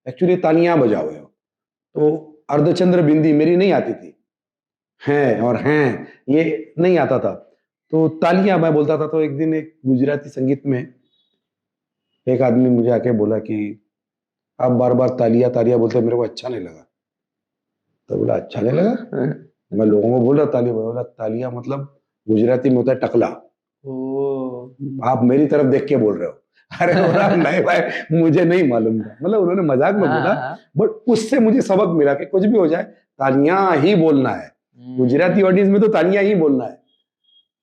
A: एक्चुअली तालियां बजाओ है, तो अर्धचंद्र बिंदी मेरी नहीं आती थी, हैं और हैं ये नहीं आता था, तो तालियां मैं बोलता था। तो एक दिन एक गुजराती संगीत में एक आदमी मुझे आके बोला कि आप बार बार तालिया तालिया बोलते, मेरे को अच्छा नहीं लगा। तो बोला अच्छा नहीं लगा, मैं लोगों को बोल रहा तालिया, बोला तालिया मतलब गुजराती में होता है टकला।
B: ओ
A: आप मेरी तरफ देख के बोल रहे हो। अरे बोला नहीं भाई मुझे नहीं मालूम था, मतलब उन्होंने मजाक में बोला,
B: हाँ
A: बट उससे मुझे सबक मिला कि कुछ भी हो जाए तानिया ही बोलना है। गुजराती ऑडियंस में तो तानिया ही बोलना है।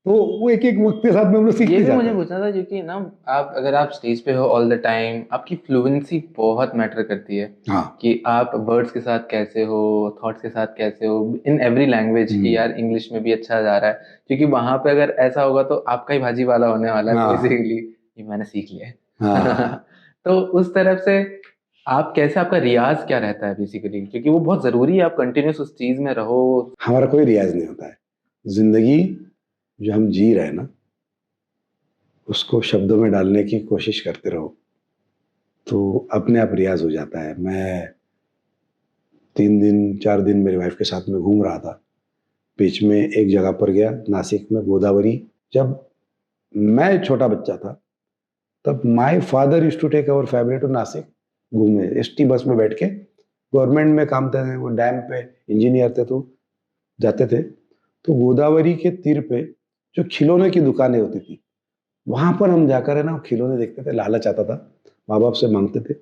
A: तो वो एक एक वक्त के साथ में हम लोग
B: ये
A: सीखते
B: भी
A: जाते
B: मुझे
A: हैं।
B: पूछना था क्योंकि ना आप अगर आप स्टेज पे हो ऑल द टाइम आपकी फ्लुएंसी बहुत मैटर करती है
A: हाँ।
B: कि आप वर्ड्स के साथ कैसे हो, थॉट्स के साथ कैसे हो इन एवरी लैंग्वेज कि यार इंग्लिश में भी अच्छा जा रहा है, क्योंकि वहां पे अगर ऐसा होगा तो आपका ही भाजी वाला होने वाला है
A: हाँ।
B: बेसिकली। ये मैंने सीख लिया है।
A: हाँ।
B: तो उस तरफ से आप कैसे, आपका रियाज क्या रहता है बेसिकली, क्योंकि वो बहुत जरूरी है आप कंटिन्यूस उस चीज में रहो।
A: हमारा कोई रियाज नहीं होता है। जिंदगी जो हम जी रहे हैं ना, उसको शब्दों में डालने की कोशिश करते रहो तो अपने आप रियाज हो जाता है। मैं 3 दिन 4 दिन मेरी वाइफ के साथ में घूम रहा था। बीच में एक जगह पर गया नासिक में, गोदावरी। जब मैं छोटा बच्चा था तब my father used to take our family to Nashik घूमने, एसटी बस में बैठ के। गवर्नमेंट में काम थे, वो डैम पे इंजीनियर थे, तो जाते थे। तो गोदावरी के तीर पे जो खिलौने की दुकानें होती थी, वहां पर हम जाकर है ना खिलौने देखते थे। लालच आता था, माँ बाप से मांगते थे,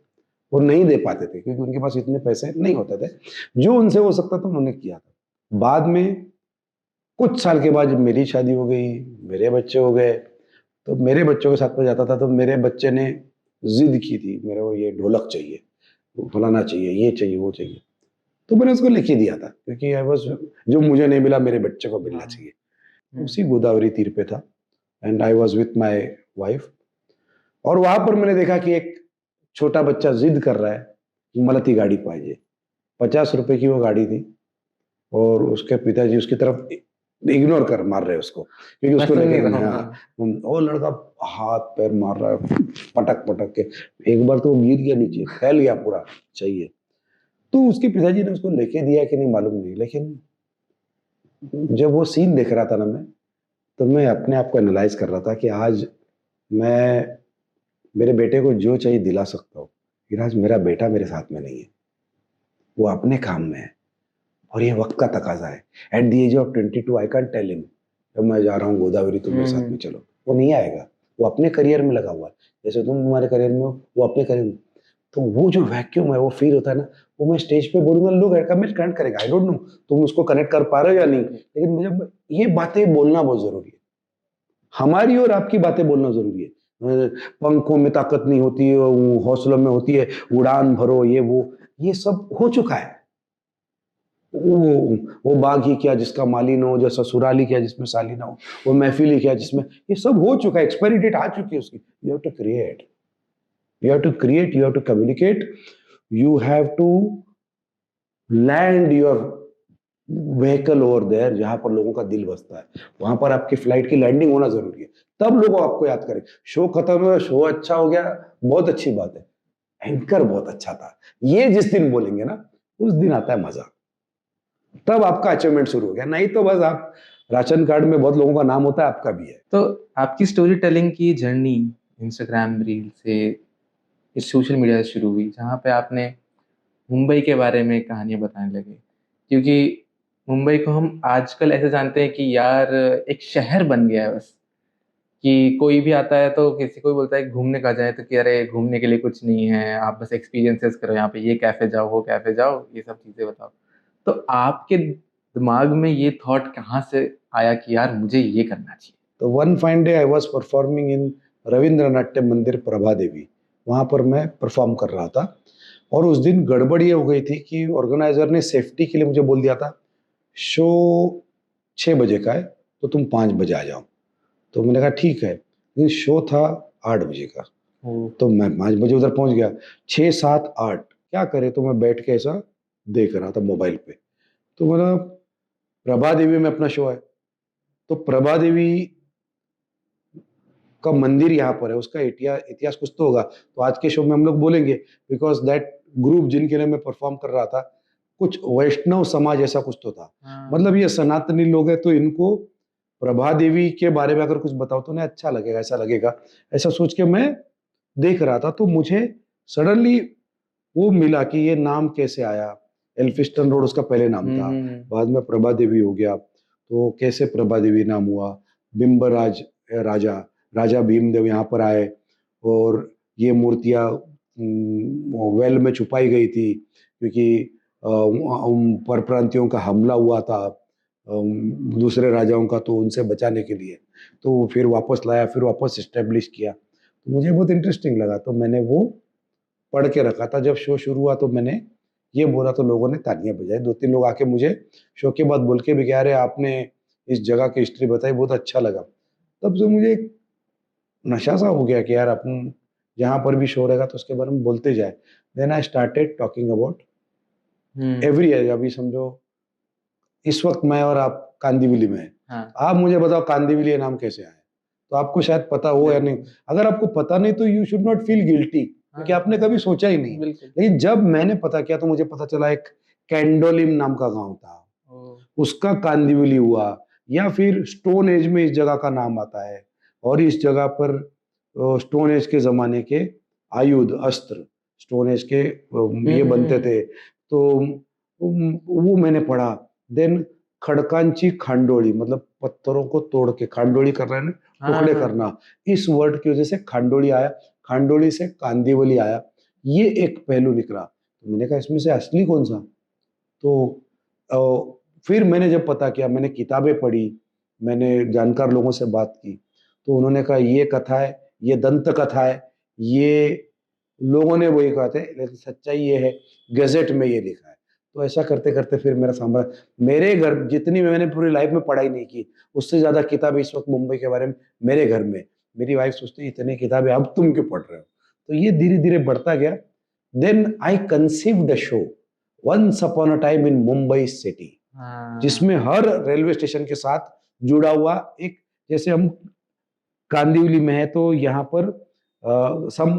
A: वो नहीं दे पाते थे क्योंकि उनके पास इतने पैसे नहीं होते थे। जो उनसे हो सकता था उन्होंने किया था। बाद में कुछ साल के बाद जब मेरी शादी हो गई, मेरे बच्चे हो गए, तो मेरे बच्चों के साथ में जाता था तो मेरे बच्चे ने जिद की थी, मेरे को ये ढोलक चाहिए, वो फलाना चाहिए, ये चाहिए, वो चाहिए। तो मैंने उसको लिख ही दिया था क्योंकि आई वाज, जो मुझे नहीं मिला मेरे बच्चे को मिलना चाहिए। उसी गोदावरी तीर पे था and I was with my wife. और वहां पर मैंने देखा कि एक छोटा बच्चा जिद कर रहा है कि मला ती गाड़ी पाहिजे। 50 रुपए की वो गाड़ी थी और उसके पिताजी उसकी तरफ इग्नोर कर मार रहे हैं उसको क्योंकि
B: मैं
A: उसको
B: सुन
A: लेके
B: नहीं रहा
A: हाँ,
B: हूँ।
A: वो लड़का हाथ पैर मार रहा है पटक पटक के। एक बार तो वो गिर गया नीचे, फैल गया पूरा चाहिए। तो उसके पिताजी ने उसको लेके दिया कि नहीं मालूम नहीं, लेकिन जब वो सीन देख रहा था ना मैं, तो मैं अपने आप को एनालाइज कर रहा था कि आज मैं मेरे बेटे को जो चाहिए दिला सकता हूँ, लेकिन आज मेरा बेटा मेरे साथ में नहीं है, वो अपने काम में है और ये वक्त का तकाजा है। At the age of 22 I can tell him जब मैं जा रहा हूँ गोदावरी तुम मेरे साथ में चलो, वो नहीं आएगा। वो अपने करियर में लगा हुआ है, जैसे तुम तुम्हारे करियर में हो, वो अपने करियर में। तो वो जो वैक्यूम है वो फील होता है ना, वो मैं स्टेज पे बोलूंगा, लोग कनेक्ट करेगा। आई डोंट नो तुम उसको कनेक्ट कर पा रहे हो या नहीं, लेकिन मुझे ये बातें बोलना बहुत जरूरी है। हमारी और आपकी बातें बोलना जरूरी है। पंखों में ताकत नहीं होती है, हौसलों में होती है, उड़ान भरो, ये सब हो चुका है। वो बाग ही क्या जिसका माली ना हो, जो ससुराली क्या जिसमें साली ना हो, वो महफिल ही क्या जिसमें, ये सब हो चुका है, एक्सपायरी डेट आ चुकी है उसकी। You have to create, you have to create, you have to communicate, you have to land your vehicle over there, जहां पर लोगों का दिल बसता है, वहां पर आपकी फ्लाइट की लैंडिंग होना जरूरी है। तब लोग आपको याद करें। शो खत्म हुआ, शो अच्छा हो गया, बहुत अच्छी बात है, एंकर बहुत अच्छा था, ये जिस दिन बोलेंगे ना उस दिन आता है मजा, तब आपका अचीवमेंट शुरू हो गया। नहीं तो बस आप राशन कार्ड में बहुत लोगों का नाम होता है, आपका भी है।
B: तो आपकी स्टोरी टेलिंग की जर्नी इंस्टाग्राम रील से, इस सोशल मीडिया से शुरू हुई, जहाँ पे आपने मुंबई के बारे में कहानियां बताने लगे, क्योंकि मुंबई को हम आजकल ऐसे जानते हैं कि यार एक शहर बन गया है बस, कि कोई भी आता है तो किसी को भी बोलता है कि घूमने का जाए तो कि अरे घूमने के लिए कुछ नहीं है, आप बस एक्सपीरियंसेस करो, यहाँ पे ये कैफे जाओ, वो कैफे जाओ, ये सब चीजें बताओ। तो आपके दिमाग में ये थॉट कहाँ से आया कि यार मुझे ये करना चाहिए?
A: तो one fine day I was performing in Ravindra नाट्य मंदिर प्रभा देवी, वहां पर मैं परफॉर्म कर रहा था। और उस दिन गड़बड़ ये हो गई थी कि ऑर्गेनाइजर ने सेफ्टी के लिए मुझे बोल दिया था शो 6 बजे का है तो तुम 5 बजे आ जाओ। तो मैंने कहा ठीक है, लेकिन शो था 8 बजे का। तो मैं 5 बजे उधर पहुंच गया। 6 7 8 क्या करे, तो मैं बैठ के ऐसा देख रहा था मोबाइल पे। तो मेरा प्रभा देवी में अपना शो है, तो प्रभा देवी का मंदिर यहाँ पर है, उसका इतिहास कुछ तो होगा। तो आज के शो में हम लोग बोलेंगे, बिकॉज दैट ग्रुप जिनके लिए मैं परफॉर्म कर रहा था कुछ वैष्णव समाज ऐसा कुछ तो था। मतलब ये सनातनी लोग हैं, तो इनको प्रभा देवी के बारे में अगर कुछ बताओ तो उन्हें अच्छा लगेगा, ऐसा लगेगा, ऐसा सोच के मैं देख रहा था। तो मुझे सडनली वो मिला कि ये नाम कैसे आया। एल्फिस्टन रोड उसका पहले नाम था, बाद में प्रभा देवी हो गया, तो कैसे प्रभा देवी नाम हुआ। बिम्बराज राजा राजा भीमदेव यहाँ पर आए और ये मूर्तियाँ वेल में छुपाई गई थी क्योंकि परप्रांतियों का हमला हुआ था दूसरे राजाओं का, तो उनसे बचाने के लिए तो फिर वापस लाया, फिर वापस इस्टेब्लिश किया। तो मुझे बहुत इंटरेस्टिंग लगा, तो मैंने वो पढ़ के रखा था। जब शो शुरू हुआ तो मैंने ये बोला तो लोगों ने तालियां बजाई, 2-3 लोग आके मुझे शो के बाद बोल के भी कह रहे आपने इस जगह की हिस्ट्री बताई, बहुत अच्छा लगा। तब से मुझे एक नशा सा हो गया कि यार अपन जहाँ पर भी शो रहेगा तो उसके बारे में बोलते जाए। Then I started talking about every age. अभी समझो इस वक्त मैं और आप कांदिवली में हैं।
B: हाँ
A: आप मुझे बताओ कांदिवली नाम कैसे आया, तो आपको शायद पता हो या नहीं। अगर आपको पता नहीं तो you should not feel guilty, क्योंकि
B: हाँ
A: आपने कभी सोचा ही नहीं।
B: बिल्कुल।
A: लेकिन जब मैंने पता किया तो मुझे पता चला एक कैंडोलिम नाम का गांव था,
B: ओ,
A: उसका कांदिवली हुआ। या फिर स्टोन एज में इस जगह का नाम आता है, और इस जगह पर स्टोन एज के जमाने के आयुध अस्त्र स्टोन एज के ये बनते थे। तो वो मैंने पढ़ा। देन खड़कांची खांडोली, मतलब पत्थरों को तोड़ के खांडोली कर रहे हैं ना,
B: हाँ
A: टुकड़े
B: हाँ
A: करना। इस वर्ड की वजह से खांडोली आया, खांडोली से कांदिवली आया। ये एक पहलू निकला, तो मैंने कहा इसमें से असली कौन सा। तो फिर मैंने जब पता किया, मैंने किताबें पढ़ी, मैंने जानकार लोगों से बात की, तो उन्होंने कहा ये कथा है, ये दंत कथा है, ये लोगों ने वही कहा थे, लेकिन सच्चाई ये है गैजेट में ये लिखा है। तो ऐसा करते करते फिर मेरा साम्राज्य, मेरे घर जितनी मैंने पूरी लाइफ में पढ़ाई नहीं की, उससे ज्यादा किताबें इस वक्त मुंबई के बारे में मेरे घर में। मेरी वाइफ सोचती है इतनी किताबें अब तुम क्यों पढ़ रहे हो। तो ये धीरे धीरे बढ़ता गया। Then I conceived a show once upon a time in Mumbai city,
B: हाँ
A: जिसमें हर रेलवे स्टेशन के साथ जुड़ा हुआ एक, जैसे हम कांदिवली में है तो यहाँ पर some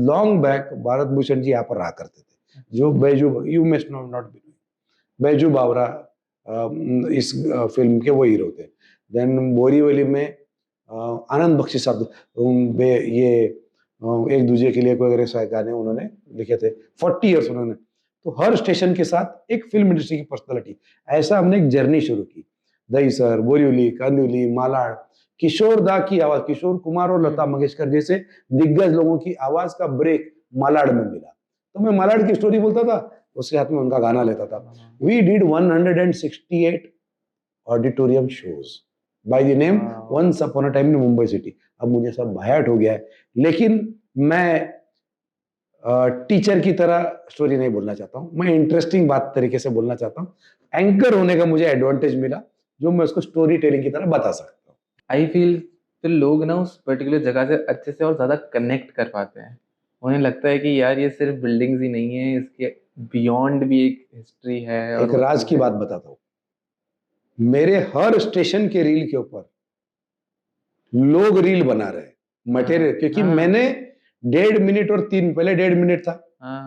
A: long back Bharat Bhushan ji यहाँ पर रहा करते थे, जो Baiju, you must not be, Baiju Bawra इस फिल्म के वो हीरो थे। देन बोरीवली में आनंद बख्शी साहब, ये एक दूजे के लिए कोई अगर ऐसा गाने उन्होंने लिखे थे, 40 ईयर्स उन्होंने। तो हर स्टेशन के साथ एक फिल्म इंडस्ट्री की पर्सनालिटी, ऐसा हमने एक जर्नी शुरू की। दहीसर, बोरीवली, कांदिवली, मालाड, किशोर दा की आवाज, किशोर कुमार और लता मंगेशकर जैसे दिग्गज लोगों की आवाज का ब्रेक मालाड में मिला। तो मैं मालाड की स्टोरी बोलता था, उसके हाथ में उनका गाना लेता था। We did 168 auditorium shows by the name once upon a time in Mumbai city. अब मुझे सब बायाट हो गया है, लेकिन मैं टीचर की तरह स्टोरी नहीं बोलना चाहता हूँ, मैं इंटरेस्टिंग बात तरीके से बोलना चाहता हूँ। एंकर होने का मुझे एडवांटेज मिला, जो मैं उसको स्टोरी टेलिंग की तरह बता सकता हूँ।
B: आई फील फिर लोग ना उस पर्टिकुलर जगह से अच्छे से और ज्यादा कनेक्ट कर पाते हैं। उन्हें लगता है कि यार ये सिर्फ बिल्डिंग्स ही नहीं है, इसके बियॉन्ड भी एक हिस्ट्री है और
A: एक राज की बात बताता हूँ, मेरे हर स्टेशन के रील के ऊपर लोग रील बना रहे हैं मटेरियल, क्योंकि मैंने 1.5 मिनट और 3, पहले 1.5 मिनट था,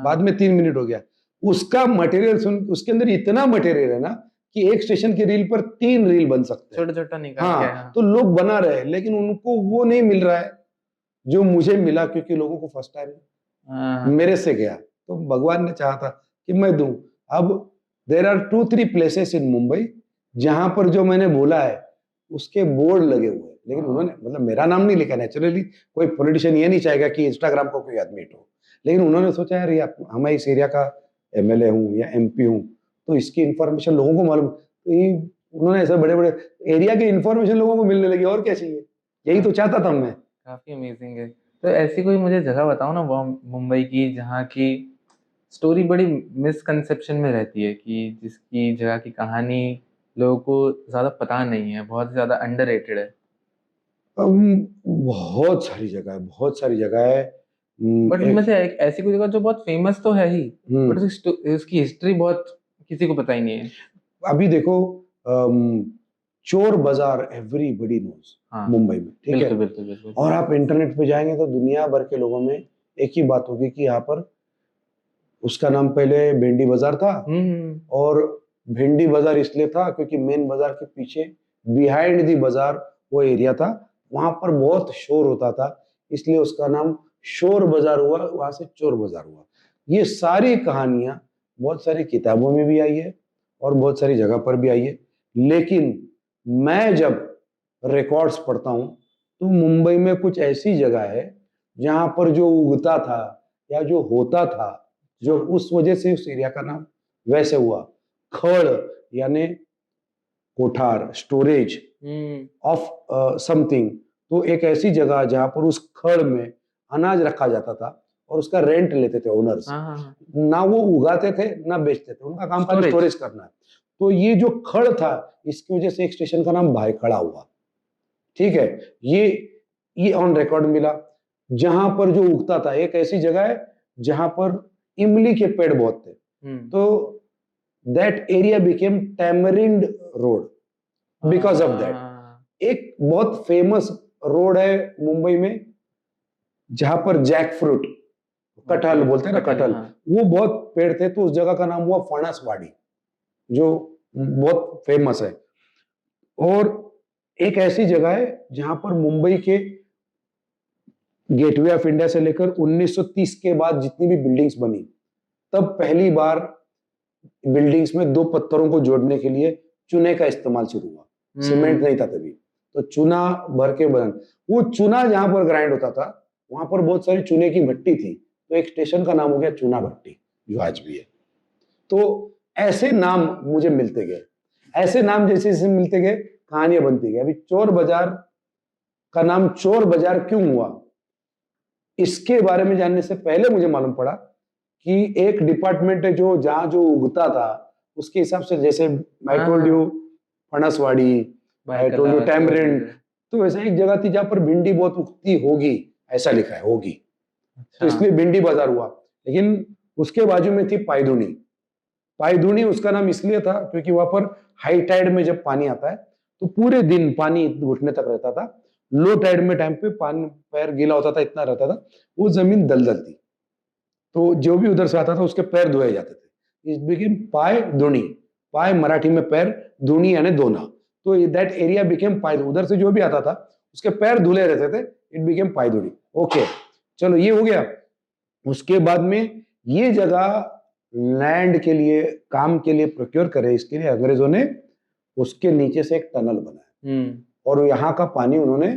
A: बाद में 3 मिनट हो गया। उसका मटेरियल सुन, उसके अंदर इतना मटेरियल है ना कि एक स्टेशन की रील पर 3 रील बन सकते हैं।
B: छोटा छोटा निकाल के।
A: हाँ, तो लोग बना रहे हैं, लेकिन उनको वो नहीं मिल रहा है जो मुझे मिला, क्योंकि लोगों को फर्स्ट टाइम मेरे से गया, तो भगवान ने चाहा था कि मैं दूं। अब there are 2-3 places in Mumbai जहां पर जो मैंने बोला है उसके बोर्ड लगे हुए हैं, लेकिन उन्होंने, मतलब मेरा नाम नहीं लिखा। नेचुरली कोई पॉलिटिशियन ये नहीं चाहेगा कि इंस्टाग्राम को कोई आदमी हो, लेकिन उन्होंने सोचा यार ये मैं इस एरिया का एमएलए हूँ या एमपी हूँ, तो इसकी इंफॉर्मेशन लोगों को मालूम। तो ये उन्होंने ऐसे बड़े बड़े एरिया की इंफॉर्मेशन लोगों को मिलने लगी, और क्या चाहिए, यही तो चाहता था मैं।
B: काफी अमेजिंग है। तो ऐसी कोई मुझे जगह बताओ ना वो मुंबई की जहाँ की स्टोरी बड़ी मिसकंसेप्शन में रहती है, कि जिसकी जगह की कहानी लोगों को ज्यादा पता नहीं है, बहुत ज्यादा अंडररेटेड है।
A: बहुत सारी जगह है, बहुत सारी जगह है।
B: बट उनमें से एक ऐसी कोई जगह जो बहुत फेमस तो है ही, बट उसकी हिस्ट्री बहुत किसी को पता ही नहीं है।
A: अभी देखो, चोर बाजार एवरीबडी नोज
B: हाँ
A: मुंबई में, ठीक है।
B: बिल्कुल बिल्कुल बिल्कुल।
A: और आप इंटरनेट पे जाएंगे तो दुनिया भर के लोगों में एक ही बात होगी कि यहाँ पर उसका नाम पहले भेंडी बाजार था, और भेंडी बाजार इसलिए था क्योंकि मेन बाजार के पीछे बिहाइंड दी बाजार वो एरिया था, वहां पर बहुत शोर होता था, इसलिए उसका नाम शोर बाजार हुआ, वहां से चोर बाजार हुआ। ये सारी कहानियां बहुत सारी किताबों में भी आई है और बहुत सारी जगह पर भी आई है, लेकिन मैं जब रिकॉर्ड्स पढ़ता हूँ तो मुंबई में कुछ ऐसी जगह है जहां पर जो उगता था या जो होता था, जो उस वजह से उस एरिया का नाम वैसे हुआ, खड़ यानी कोठार, स्टोरेज ऑफ समथिंग। तो एक ऐसी जगह जहां पर उस खड़ में अनाज रखा जाता था और उसका रेंट लेते थे ओनर्स।
B: हाँ हाँ हाँ
A: ना वो उगाते थे ना बेचते थे, उनका काम खाली
B: Storage.
A: स्टोरेज करना है। तो ये जो खड़ था, इसकी वजह से एक स्टेशन का नाम भायखड़ा हुआ। ठीक है, ये ऑन रिकॉर्ड मिला। जहां पर जो उगता था, एक ऐसी जगह है जहां पर इमली के पेड़ बहुत थे, तो that area became tamarind road because of that.
B: हाँ,
A: एक बहुत फेमस रोड है मुंबई में जहां पर जैक फ्रूट, कटहल बोलते हैं ना, कटहल,
B: हाँ।
A: वो बहुत पेड़ थे, तो उस जगह का नाम हुआ फणसवाड़ी, जो बहुत फेमस है। और एक ऐसी जगह है जहां पर मुंबई के गेटवे ऑफ इंडिया से लेकर 1930 के बाद जितनी भी बिल्डिंग्स बनी, तब पहली बार बिल्डिंग्स में दो पत्थरों को जोड़ने के लिए चूने का इस्तेमाल शुरू हुआ। सीमेंट नहीं था तभी, तो चूना भर के बन, वो चूना जहां पर ग्राइंड होता था वहां पर बहुत सारी चूने की भट्टी थी, तो एक स्टेशन का नाम हो गया चूना भट्टी, जो आज भी है। तो ऐसे नाम मुझे मिलते गए, ऐसे नाम जैसे जैसे मिलते गए कहानियां बनती गई। अभी चोर बाजार का नाम चोर बाजार क्यों हुआ, इसके बारे में जानने से पहले मुझे मालूम पड़ा कि एक डिपार्टमेंट है जो जहां जो उगता था उसके हिसाब से, जैसे I told you Phanaswadi, I told you tamarind, तो वैसे एक जगह थी जहां पर भिंडी बहुत उगती होगी, ऐसा लिखा है होगी, तो इसलिए भिंडी बाजार हुआ। लेकिन उसके बाजू में थी पायधुनी। पायधुनी उसका नाम इसलिए था क्योंकि वहां पर हाई टाइड में जब पानी आता है तो पूरे दिन पानी घुटने तक रहता था, लो टाइड में टाइम पे पानी पैर गीला होता था, इतना रहता था, वो जमीन दलदल थी, तो जो भी उधर से आता था उसके पैर धोए जाते थे। इट बिकेम पाय धुनी, पाय मराठी में पैर, धुनी यानी धोना, तो दैट एरिया बिकेम पाय, उधर से जो भी आता था उसके पैर धुले रहते थे, इट बिकेम पाय धुनी। ओके, चलो ये हो गया। उसके बाद में ये जगह लैंड के लिए, काम के लिए प्रोक्योर करे, इसके लिए अंग्रेजों ने उसके नीचे से एक टनल बनाया और यहाँ का पानी उन्होंने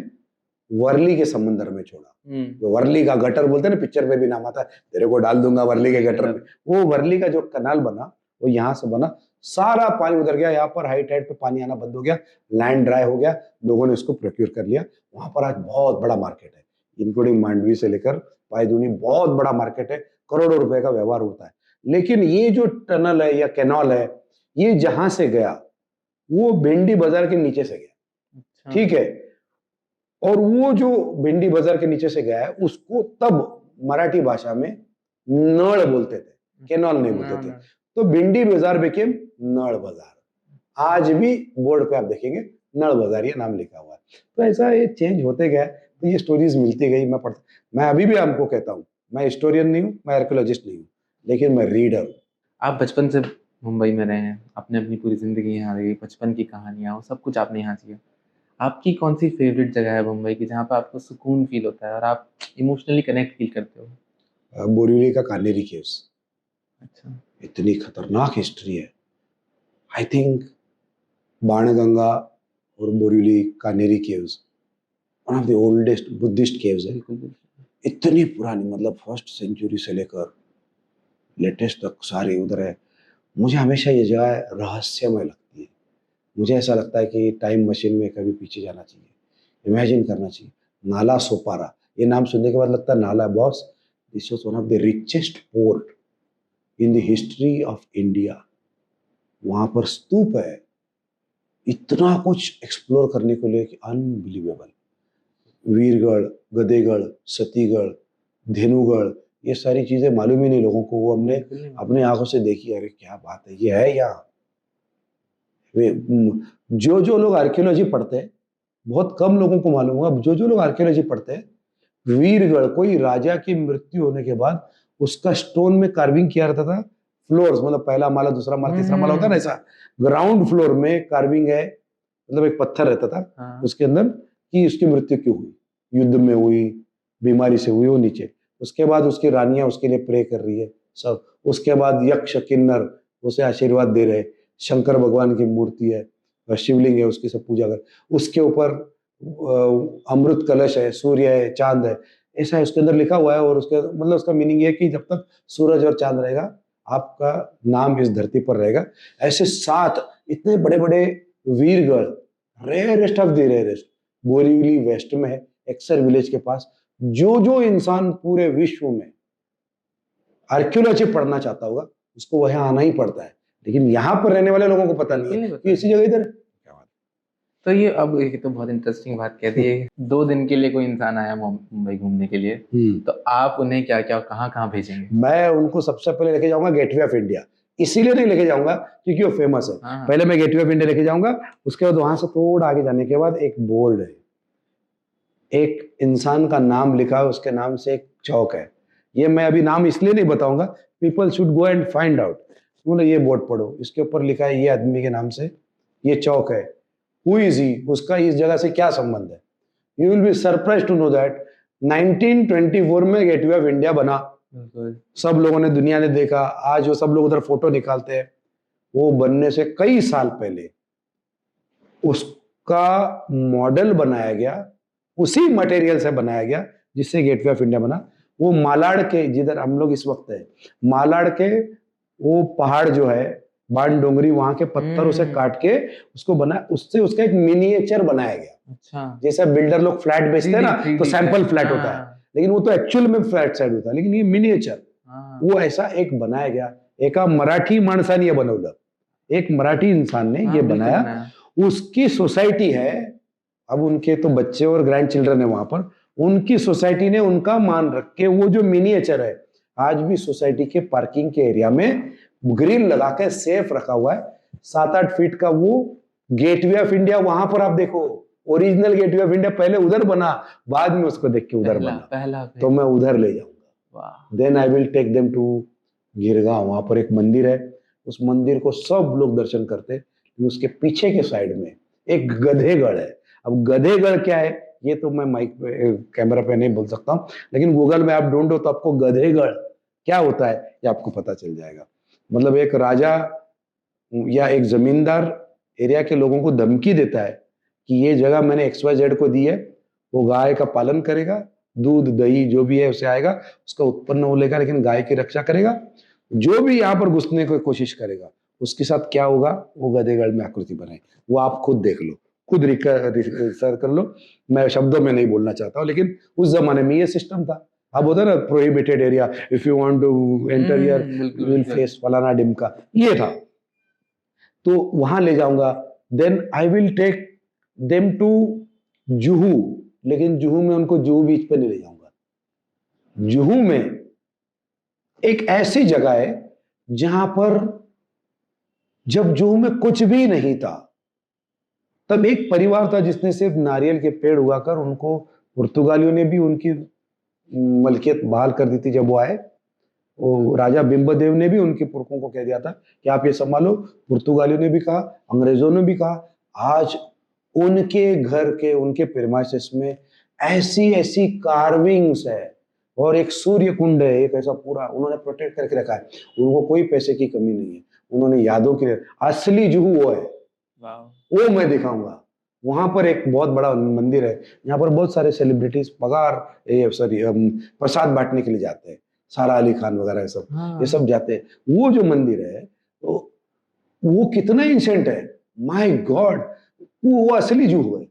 A: वर्ली के समंदर में छोड़ा। जो वर्ली का गटर बोलते हैं ना, पिक्चर में भी नाम आता है, तेरे को डाल दूंगा वर्ली के गटर में, वो वर्ली का जो कनाल बना वो यहाँ से बना, सारा पानी उधर गया, यहाँ पर हाई टाइड पे पानी आना बंद हो गया, लैंड ड्राई हो गया, लोगों ने उसको प्रोक्योर कर लिया। वहां पर आज बहुत बड़ा मार्केट है, इंक्लूडिंग मांडवी से लेकर पायधुनी, बहुत बड़ा मार्केट है, करोड़ों रुपए का व्यवहार होता है। लेकिन ये जो टनल है या कैनाल है, ये जहां से गया वो भिंडी बाजार के नीचे से गया। ठीक है, और वो जो भिंडी बाजार के नीचे से गया है उसको तब मराठी भाषा में नळ बोलते थे, कैनाल नहीं बोलते थे, तो भिंडी बाजार बिकेम नळ बाजार। आज भी बोर्ड पे आप देखेंगे नळ बाजार ये नाम लिखा हुआ है। तो ऐसा ये चेंज होते गया, तो ये स्टोरीज मिलती गई, मैं अभी भी आपको कहता हूँ, मैं हिस्टोरियन नहीं हूँ, मैं आर्कियोलॉजिस्ट नहीं हूँ, लेकिन मैं रीडर हूँ।
B: आप बचपन से मुंबई में रहे हैं, आपने अपनी पूरी जिंदगी यहाँ रही, बचपन की कहानियाँ वो सब कुछ आपने यहाँ किया। आपकी कौन सी फेवरेट जगह है मुंबई की जहाँ पे आपको सुकून फील होता है और आप इमोशनली कनेक्ट फील करते हो?
A: बोरिवली का कानेरी केव्स,
B: अच्छा,
A: इतनी खतरनाक हिस्ट्री है। आई थिंक बाणगंगा और Borivali Kanheri caves one of the oldest Buddhist caves है।
B: बिल्कुल बिल्कुल।
A: इतनी पुरानी, मतलब फर्स्ट सेंचुरी से लेकर लेटेस्ट तक सारी उधर है। मुझे हमेशा ये जगह रहस्यमय लगती है। मुझे ऐसा लगता है कि टाइम मशीन में कभी पीछे जाना चाहिए, इमेजिन करना चाहिए। नाला सोपारा, ये नाम सुनने के बाद लगता है नाला boss, this was one of the richest port in the history of India. वहां पर स्तूप है, इतना कुछ एक्सप्लोर करने को लिए कि अनबिलीवेबल। वीरगढ़, गदेगढ़, सतीगढ़, धेनुगढ़, ये सारी चीजें मालूम ही नहीं लोगों को, वो हमने अपने आंखों से देखी। अरे क्या बात है, ये है यहाँ। जो लोग आर्कियोलॉजी पढ़ते हैं, बहुत कम लोगों को मालूम होगा, जो लोग आर्कियोलॉजी पढ़ते हैं, वीरगढ़ कोई राजा की मृत्यु होने के बाद उसका स्टोन में कार्विंग किया रहता था। फ्लोर्स, मतलब पहला माला, दूसरा माला, तीसरा माला होता है ना, ऐसा ग्राउंड फ्लोर में कार्विंग है, मतलब एक पत्थर रहता था उसके अंदर कि उसकी मृत्यु क्यों हुई, युद्ध में हुई, बीमारी से हुई, वो नीचे। उसके बाद उसकी रानियां उसके लिए प्रे कर रही है सब। उसके बाद यक्ष किन्नर उसे आशीर्वाद दे रहे, शंकर भगवान की मूर्ति है, शिवलिंग है, उसकी सब पूजा कर, उसके ऊपर अमृत कलश है, सूर्य है, चांद है, ऐसा है उसके अंदर लिखा हुआ है। और उसके मतलब उसका मीनिंग ये है कि जब तक सूरज और चांद रहेगा आपका नाम इस धरती पर रहेगा। ऐसे 7 इतने बड़े बड़े वीरगढ़, rarest of the rarest, Borivali west में है, एक्सर विलेज के पास। जो जो इंसान पूरे विश्व में आर्कियोलॉजी पढ़ना चाहता होगा उसको वहां आना ही पड़ता है, लेकिन यहाँ पर रहने वाले लोगों को पता नहीं है कि इसी जगह इधर है। क्या बात
B: तो ये अब ये तो बहुत इंटरेस्टिंग बात कह दी है। 2 दिन के लिए कोई इंसान आया मुंबई घूमने के लिए,
A: है।
B: तो आप उन्हें क्या क्या कहाँ कहाँ भेजेंगे?
A: मैं उनको सबसे पहले लेके जाऊंगा गेटवे ऑफ इंडिया। इसीलिए नहीं लेके जाऊंगा क्योंकि वो फेमस है।
B: हाँ।
A: पहले मैं गेटवे ऑफ इंडिया लेके जाऊंगा, उसके बाद वहां से थोड़ा आगे जाने के बाद एक बोर्ड है, एक इंसान का नाम लिखा है, उसके नाम से एक चौक है। ये मैं अभी नाम इसलिए नहीं बताऊंगा, people should go and find out. बोले ये बोर्ड पढ़ो, इसके ऊपर लिखा है ये आदमी के नाम से ये चौक है, हु इज ही, उसका इस जगह से क्या संबंध है। You will be surprise to know that 1924 में गेटवे ऑफ इंडिया बना।
B: बिल्कुल।
A: सब लोगों ने, दुनिया ने देखा। आज वो सब लोग उधर फोटो निकालते हैं। वो बनने से कई साल पहले उसका मॉडल बनाया गया, उसी मटेरियल से बनाया गया जिससे गेटवे ऑफ इंडिया बना। वो मालाड के, जिधर हम लोग इस वक्त है, मालाड के वो पहाड़ जो है बाण डोंगरी, वहां के पत्थरों से काट के उसको बना, उससे उसका एक मिनिएचर बनाया गया।
B: अच्छा।
A: जैसा बिल्डर लोग फ्लैट बेचते हैं ना,
B: 3D
A: तो सैंपल फ्लैट
B: हाँ।
A: होता है, लेकिन वो तो एक्चुअल में फ्लैट साइड होता है, लेकिन ये मिनिएचर,
B: हाँ।
A: वो ऐसा एक बनाया गया। एका मराठी माणसाने ये बनवलं, एक मराठी इंसान ने
B: हाँ,
A: ये
B: बिल्कुल
A: बनाया।
B: बनाया।
A: उसकी सोसाइटी है, अब उनके तो बच्चे और ग्रैंड चिल्ड्रन है वहां पर, उनकी सोसाइटी ने उनका मान रख के वो जो मिनिएचर है आज भी सोसाइटी के पार्किंग के एरिया में ग्रिल लगा के सेफ रखा हुआ है। 7-8 फीट का वो गेटवे ऑफ इंडिया, वहां पर आप देखो, ओरिजिनल गेटवे ऑफ इंडिया पहले उधर बना, बाद में उसको देख के उधर
B: पहला
A: बना,
B: पहला
A: तो मैं उधर ले जाऊंगा।
B: वाह।
A: Then I will take them to Girgaon. वहां पर एक मंदिर है, उस मंदिर को सब लोग दर्शन करते हैं, लेकिन उसके पीछे के साइड में एक गधेगढ़ है। अब गधेगढ़ क्या है ये तो मैं माइक पे, कैमरा पे नहीं बोल सकता हूँ, लेकिन गूगल में आप ढूंढो तो आपको गधेगढ़ क्या होता है ये आपको पता चल जाएगा। मतलब एक राजा या एक जमींदार एरिया के लोगों को धमकी देता है कि ये जगह मैंने XYZ को दी है, वो गाय का पालन करेगा, दूध दही जो भी है उसे आएगा, उसका उत्पन्न वो लेगा, लेकिन गाय की रक्षा करेगा। जो भी यहाँ पर घुसने की कोशिश करेगा उसके साथ क्या होगा, वो गधेगढ़ में आकृति बनाए। वो आप खुद देख लो, खुद रिसर्च कर लो, मैं शब्दों में नहीं बोलना चाहता हूँ, लेकिन उस जमाने में ये सिस्टम था। अब होता ना prohibited area, if you want to enter here
B: बिल्कुल,
A: विल
B: बिल्कुल।
A: फेस फलाना डिमका, ये था। तो वहां ले जाऊंगा। Then I will take them to Juhu, लेकिन जुहू में उनको जुहू बीच पे नहीं ले जाऊंगा। जुहू में एक ऐसी जगह है जहां पर जब जुहू में कुछ भी नहीं था, तब एक परिवार था जिसने सिर्फ नारियल के पेड़ उगाकर, उनको पुर्तगालियों ने भी उनकी मलकियत बहाल कर दी थी। जब वो आए, वो राजा बिंबदेव ने भी उनके पुरखों को कह दिया था कि आप ये संभालो। पुर्तगालियों ने भी कहा, अंग्रेजों ने भी कहा। आज उनके घर के, उनके प्रेमाइसेस में ऐसी ऐसी कार्विंग्स है, और एक सूर्य कुंड है, एक ऐसा पूरा उन्होंने प्रोटेक्ट करके रखा है। उनको कोई पैसे की कमी नहीं है, उन्होंने यादों के लिए, असली जुहू वो है, वो मैं दिखाऊंगा। वहां पर एक बहुत बड़ा मंदिर है, यहाँ पर बहुत सारे सेलिब्रिटीज प्रसाद बांटने के लिए जाते हैं, सारा अली खान वगैरह ये सब,
B: हाँ।
A: ये सब जाते हैं। वो जो मंदिर है वो कितना एंशिएंट है, माय गॉड, वो असली जुहू है।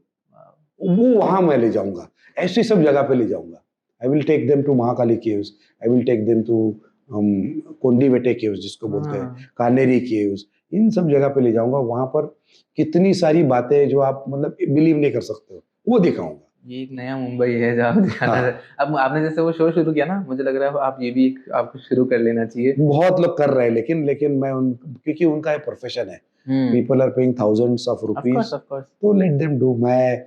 A: वो वहां मैं ले जाऊंगा, ऐसी सब जगह पे ले जाऊंगा। I will take them to Mahakali caves, I will take them to Kondivite caves जिसको बोलते हैं, कानेरी केव्स, इन सब जगह पे ले जाऊंगा। वहां पर कितनी सारी बातें जो आप मतलब बिलीव नहीं कर सकते हो, वो दिखाऊंगा।
B: ये एक नया मुंबई है जहाँ दिखाना है। अब आपने जैसे वो शो शुरू किया ना, मुझे लग रहा है आप ये भी आपको शुरू कर लेना चाहिए।
A: बहुत लोग कर रहे हैं, लेकिन मैं क्योंकि उनका प्रोफेशन है, people are paying thousands of rupees, तो लेट देम डू। मैं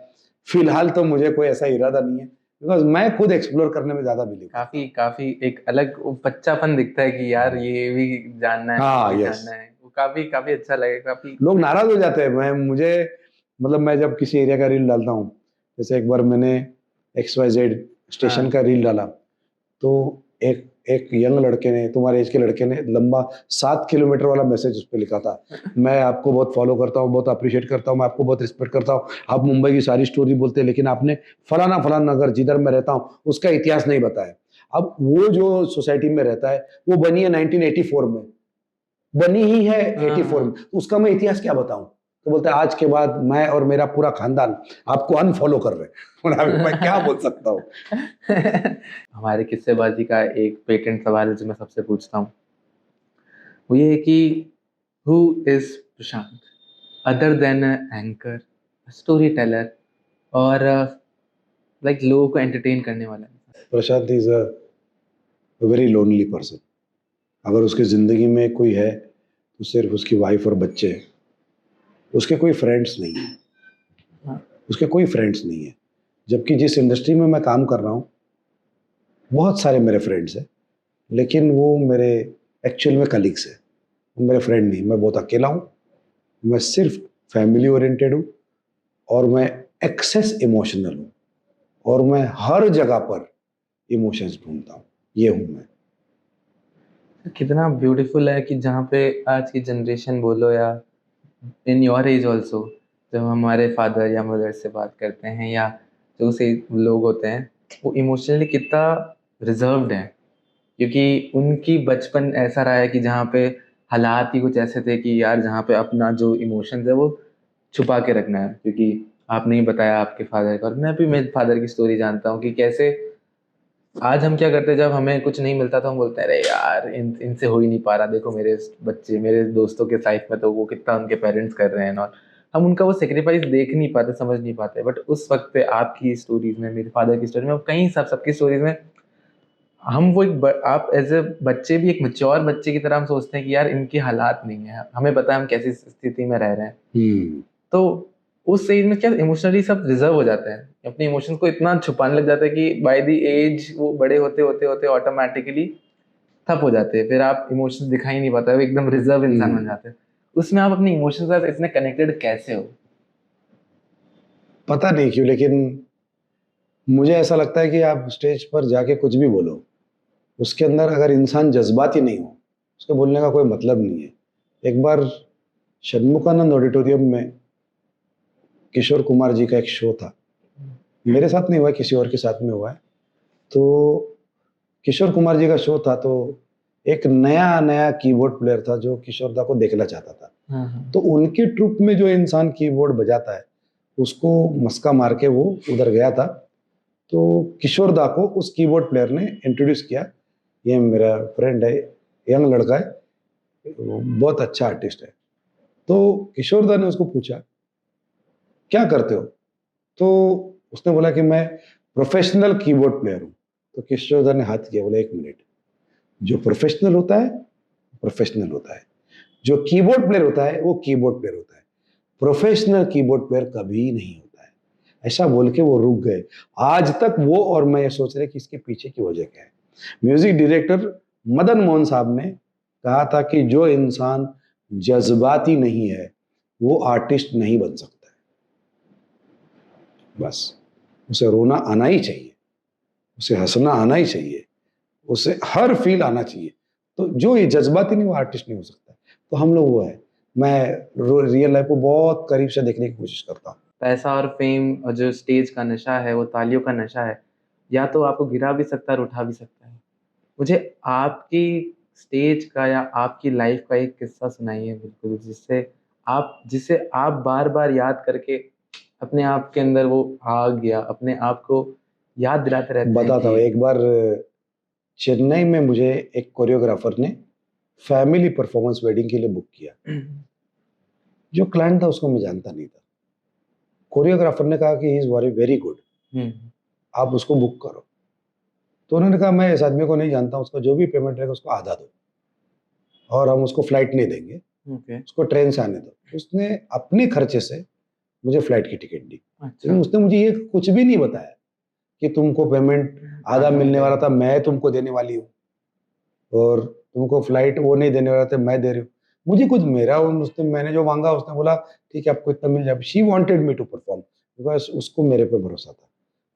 A: फिलहाल तो मुझे कोई ऐसा इरादा नहीं है, बिकॉज मैं खुद एक्सप्लोर करने में ज्यादा बिलीव।
B: काफी एक अलग बच्चापन दिखता है कि यार ये भी जानना है,
A: हाँ,
B: ये
A: yes.
B: जानना है। वो काफी अच्छा लगेगा। काफी
A: लोग नाराज हो जाते हैं। मैं जब किसी एरिया का रील डालता हूँ, जैसे एक बार मैंने XYZ स्टेशन का रील डाला, तो एक एक यंग लड़के ने, तुम्हारे एज के लड़के ने, लंबा 7 किलोमीटर वाला मैसेज उस पर लिखा था। मैं आपको बहुत फॉलो करता हूँ, बहुत अप्रिशिएट करता हूँ, मैं आपको बहुत रिस्पेक्ट करता हूँ। आप मुंबई की सारी स्टोरी बोलते हैं, लेकिन आपने फलाना फलाना नगर जिधर मैं रहता हूँ उसका इतिहास नहीं बताया। अब वो जो सोसाइटी में रहता है वो बनी है 1984 में, बनी ही है 84 में, तो उसका मैं इतिहास क्या बताऊं? तो बोलता है आज के बाद मैं और मेरा पूरा खानदान आपको अनफॉलो कर रहे हैं। अब मैं क्या बोल सकता हूँ?
B: हमारे किस्सेबाजी का एक पेटेंट सवाल है जो मैं सबसे पूछता हूँ, वो ये है कि who is Prashant other than anchor, story teller और लाइक लोगों को एंटरटेन करने वाला?
A: Prashant is a very lonely person. अगर उसकी जिंदगी में कोई है तो सिर्फ उसकी वाइफ और बच्चे हैं। उसके कोई फ्रेंड्स नहीं है,
B: हाँ।
A: उसके कोई फ्रेंड्स नहीं है। जबकि जिस इंडस्ट्री में मैं काम कर रहा हूँ बहुत सारे मेरे फ्रेंड्स हैं, लेकिन वो मेरे एक्चुअल में कलीग्स हैं, वो मेरे फ्रेंड नहीं। मैं बहुत अकेला हूँ, मैं सिर्फ फैमिली ओरिएंटेड हूँ, और मैं एक्सेस इमोशनल हूँ, और मैं हर जगह पर इमोशंस ढूंढता हूँ। ये हूँ मैं।
B: कितना ब्यूटीफुल है कि जहाँ पे आज की जनरेशन बोलो या इन योर एज ऑल्सो, जब हमारे फादर या मदर से बात करते हैं या जो से लोग होते हैं, वो इमोशनली कितना रिजर्व्ड है, क्योंकि उनकी बचपन ऐसा रहा है कि जहाँ पे हालात ही कुछ ऐसे थे कि यार जहाँ पे अपना जो इमोशंस है वो छुपा के रखना है। क्योंकि आपने ही बताया आपके फादर का, और मैं भी मेरे फादर की स्टोरी जानता हूँ कि कैसे आज हम क्या करते हैं, जब हमें कुछ नहीं मिलता तो हम बोलते हैं अरे यार इनसे हो ही नहीं पा रहा, देखो मेरे बच्चे, मेरे दोस्तों के लाइफ में तो वो कितना उनके पेरेंट्स कर रहे हैं, और हम उनका वो सेक्रीफाइस देख नहीं पाते, समझ नहीं पाते। बट उस वक्त पे आपकी स्टोरीज में, मेरे फादर की स्टोरी में, कहीं सबकी स्टोरीज में हम वो आप एज ए बच्चे भी एक मैच्योर बच्चे की तरह हम सोचते हैं कि यार इनके हालात नहीं है, हमें पता है हम कैसी स्थिति में रह रहे हैं। तो उस एज में क्या इमोशनली सब रिजर्व हो जाते हैं, अपने इमोशंस को इतना छुपाने लग जाते हैं कि बाय द एज वो बड़े होते होते होते ऑटोमेटिकली ठप हो जाते हैं। फिर आप इमोशंस दिखाई नहीं पाता है, वो एकदम रिजर्व इंसान बन जाते हैं। उसमें आप अपने इमोशंस के साथ इतने कनेक्टेड कैसे हो?
A: पता नहीं क्यों, लेकिन मुझे ऐसा लगता है कि आप स्टेज पर जाके कुछ भी बोलो, उसके अंदर अगर इंसान जज्बाती नहीं हो, उसके बोलने का कोई मतलब नहीं है। एक बार षण्मुखानंद ऑडिटोरियम में किशोर कुमार जी का एक शो था, मेरे साथ नहीं हुआ, किसी और के साथ में हुआ है। तो किशोर कुमार जी का शो था, तो एक नया नया कीबोर्ड प्लेयर था जो किशोर दा को देखना चाहता था। तो उनकी ट्रुप में जो इंसान कीबोर्ड बजाता है उसको मस्का मार के वो उधर गया था। तो किशोर दा को उस कीबोर्ड प्लेयर ने इंट्रोड्यूस किया, ये मेरा फ्रेंड है, यंग लड़का है, बहुत अच्छा आर्टिस्ट है। तो किशोर दा ने उसको पूछा क्या करते हो, तो उसने बोला कि मैं प्रोफेशनल कीबोर्ड प्लेयर हूँ। तो किशोर दा ने हाथ किया, बोला 1 मिनट, जो प्रोफेशनल होता है प्रोफेशनल होता है, जो कीबोर्ड प्लेयर होता है वो कीबोर्ड प्लेयर होता है, प्रोफेशनल कीबोर्ड प्लेयर कभी नहीं होता है। ऐसा बोल के वो रुक गए। आज तक वो और मैं ये सोच रहे कि इसके पीछे की वजह क्या है। म्यूजिक डायरेक्टर मदन मोहन साहब ने कहा था कि जो इंसान जज्बाती नहीं है वो आर्टिस्ट नहीं बन सकता है। बस उसे रोना आना ही चाहिए, उसे हंसना आना ही चाहिए, उसे हर फील आना चाहिए। तो जो ये जज्बाती नहीं वो आर्टिस्ट नहीं हो सकता। तो हम लोग वो है। मैं रियल लाइफ को बहुत करीब से देखने की कोशिश करता हूँ।
B: पैसा और फेम और जो स्टेज का नशा है, वो तालियों का नशा है, या तो आपको गिरा भी सकता है और उठा भी सकता है। मुझे आपकी स्टेज का या आपकी लाइफ का एक किस्सा सुनाइए बिल्कुल, जिसे आप बार बार याद करके अपने आप के अंदर वो आग या अपने आप को याद दिलाते रहते हैं
A: बताता हूँ।
B: कि
A: एक बार चेन्नई में मुझे एक कोरियोग्राफर ने फैमिली परफॉर्मेंस वेडिंग के लिए बुक किया। जो क्लाइंट था उसको मैं जानता नहीं था। कोरियोग्राफर ने कहा कि he is very very good, आप उसको बुक करो। तो उन्होंने कहा मैं इस आदमी को नहीं जानता, उसका जो भी पेमेंट रहेगा उसको आधा दो, और हम उसको फ्लाइट नहीं देंगे,
B: ओके,
A: उसको ट्रेन से आने दो। उसने अपने खर्चे से मुझे फ्लाइट की टिकट दी,
B: अच्छा,
A: लेकिन उसने मुझे ये कुछ भी नहीं बताया कि तुमको पेमेंट आधा मिलने वाला था, मैं तुमको देने वाली हूँ, और तुमको फ्लाइट वो नहीं देने वाला था, मैं दे रही हूँ। मुझे कुछ मेरा उसने, मैंने जो मांगा उसने बोला ठीक है आपको इतना मिल जाए। She wanted me to perform, because उसको मेरे पे भरोसा था,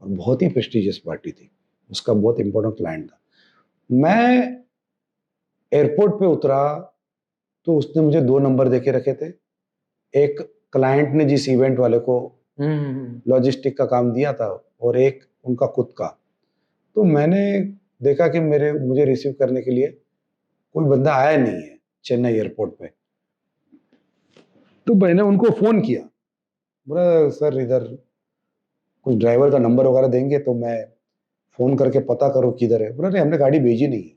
A: और बहुत ही प्रेस्टिजियस पार्टी थी, उसका बहुत इंपॉर्टेंट क्लाइंट था। मैं एयरपोर्ट पे उतरा तो उसने मुझे 2 नंबर देके रखे थे। एक क्लाइंट ने जिस इवेंट वाले को लॉजिस्टिक का काम दिया था और एक उनका खुद का। तो मैंने देखा कि मुझे रिसीव करने के लिए कोई बंदा आया नहीं है चेन्नई एयरपोर्ट पे। तो मैंने उनको फोन किया, बोला सर इधर कुछ ड्राइवर का नंबर वगैरह देंगे तो मैं फोन करके पता करूं किधर है। बोला नहीं हमने गाड़ी भेजी नहीं है।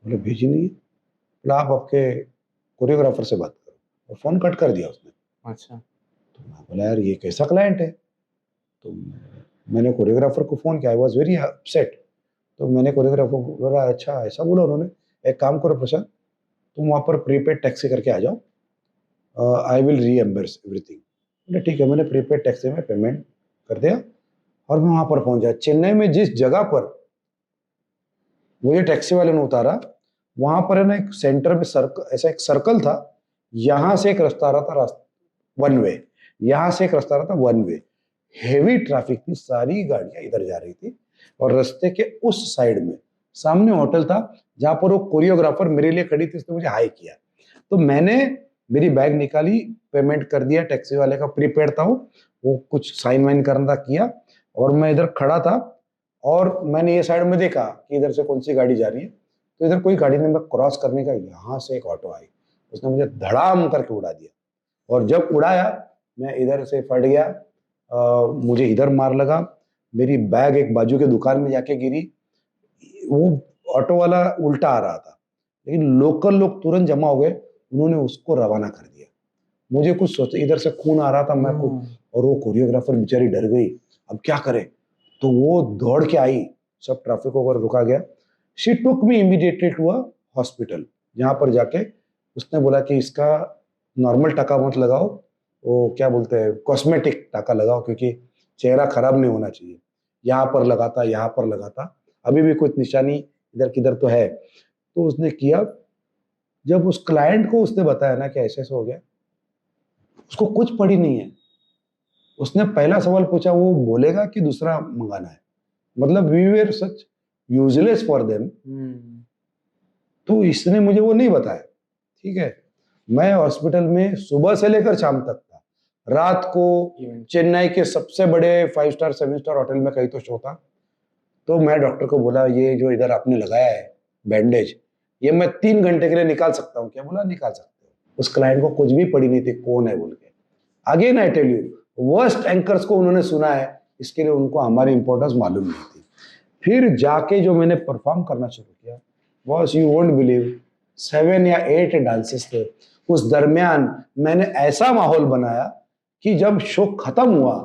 A: बोले भेजी नहीं है? बोला आप आपके कोरियोग्राफर से बात करो। और फोन कट कर दिया उसने।
B: अच्छा।
A: तो मैं बोला यार ये कैसा क्लाइंट है। तो मैंने कोरियोग्राफर को फोन किया, आई वॉज वेरी अपसेट। तो मैंने कोरियोग्राफर को बोला अच्छा ऐसा बोला उन्होंने, एक काम करो प्रशांत तुम वहाँ पर प्रीपेड टैक्सी करके आ जाओ, आई विल रीएम्बर्स एवरीथिंग। बोले ठीक है। मैंने प्रीपेड टैक्सी में पेमेंट कर दिया और मैं वहाँ पर पहुँच गया। चेन्नई में जिस जगह पर मुझे टैक्सी वाले ने उतारा वहाँ पर है ना एक सेंटर में ऐसा एक सर्कल था, यहाँ से एक रास्ता आ रहा था, वन वे, यहाँ से एक रास्ता आ रहा था वन वे। हेवी ट्रैफिक थी, सारी गाड़ियां इधर जा रही थी और रास्ते के उस साइड में सामने होटल था जहां पर वो कोरियोग्राफर मेरे लिए खड़ी थी, उसने मुझे हाई किया। तो मैंने मेरी बैग निकाली, पेमेंट कर दिया, टैक्सी वाले का प्रीपेड था वो कुछ साइन वाइन करना था किया और मैं इधर खड़ा था और मैंने ये साइड में देखा कि इधर से कौन सी गाड़ी जा रही है। तो इधर कोई गाड़ी ने मैं क्रॉस करने का, यहाँ से एक ऑटो आई, उसने मुझे धड़ाम करके उड़ा दिया और जब उड़ाया मैं इधर से फट गया, मुझे इधर मार लगा, मेरी बैग एक बाजू के दुकान में जाके गिरी। वो ऑटो वाला उल्टा आ रहा था लेकिन लोकल लोग तुरंत जमा हो गए, उन्होंने उसको रवाना कर दिया। मुझे कुछ सोच, इधर से खून आ रहा था मैं को, और वो कोरियोग्राफर बेचारी डर गई, अब क्या करे। तो वो दौड़ के आई, सब ट्रैफिक को रुका गया। She took me immediately to a hospital, जहाँ पर जाके उसने बोला कि इसका नॉर्मल टाका मत लगाओ, वो क्या बोलते हैं कॉस्मेटिक टाका लगाओ क्योंकि चेहरा खराब नहीं होना चाहिए। यहाँ पर लगाता, यहाँ पर लगाता, अभी भी कुछ निशानी इधर किधर तो है। तो उसने किया। जब उस क्लाइंट को उसने बताया ना कि ऐसे ऐसे हो गया, उसको कुछ पड़ी नहीं है। उसने पहला सवाल पूछा वो बोलेगा कि दूसरा मंगाना है। मतलब we were such useless for them. तो इसने मुझे वो नहीं बताया। ठीक है, मैं हॉस्पिटल में सुबह से लेकर शाम तक था। रात को चेन्नई के सबसे बड़े 5 स्टार 7 स्टार होटल में कहीं तो शो था। तो मैं डॉक्टर को बोला ये जो इधर आपने लगाया है बैंडेज, ये मैं 3 घंटे के लिए निकाल सकता हूँ क्या? बोला निकाल सकते हो। उस क्लाइंट को कुछ भी पड़ी नहीं थी कौन है बोल के। Again I tell you, worst anchors को उन्होंने सुना है, इसके लिए उनको हमारी इंपॉर्टेंस मालूम नहीं थी। फिर जाके जो मैंने परफॉर्म करना शुरू किया, बॉस यू वोंट बिलीव 7 या 8 डांसेस थे। उस दरमियान मैंने ऐसा माहौल बनाया कि जब शो खत्म हुआ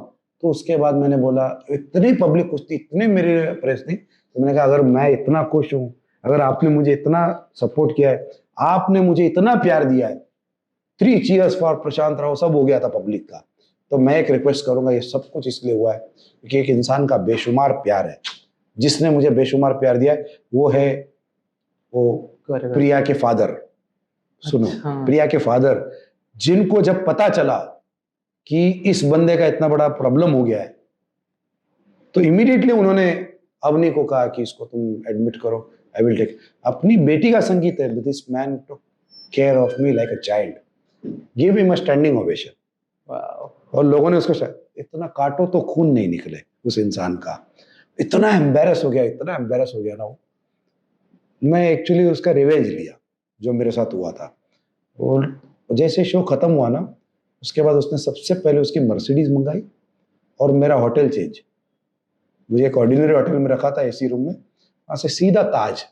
A: तो उसके बाद मैंने बोला, इतनी पब्लिक खुश थी, इतने मेरे प्रेस थी, तो मैंने कहा अगर मैं इतना खुश हूं, अगर आपने मुझे इतना सपोर्ट किया है, आपने मुझे इतना प्यार दिया है, 3 चीयर्स फॉर प्रशांत राव, सब हो गया था पब्लिक का। तो मैं एक रिक्वेस्ट करूंगा, ये सब कुछ इसलिए हुआ है क्योंकि एक इंसान का बेशुमार प्यार है। जिसने मुझे बेशुमार प्यार दिया है वो है वो प्रिया के फादर। सुनो, प्रिया के फादर, जिनको जब पता चला कि इस बंदे का इतना बड़ा प्रॉब्लम हो गया है तो इमीडिएटली उन्होंने अवनी को कहा कि इसको तुम एडमिट करो, आई विल टेक। अपनी बेटी का संगीत है, this man took care of me like a child, give him a standing ovation. और लोगों ने उसको इतना काटो तो खून नहीं निकले उस इंसान का। इतना एम्बेरस हो गया, इतना एम्बेरस हो गया ना वो। मैं एक्चुअली उसका रिवेंज लिया जो मेरे साथ हुआ था। और जैसे शो खत्म हुआ ना, उसके बाद उसने सबसे पहले उसकी मर्सिडीज मंगाई और मेरा होटल चेंज। मुझे एक ऑर्डिनरी होटल में रखा था एसी रूम में, वहां से सीधा ताज,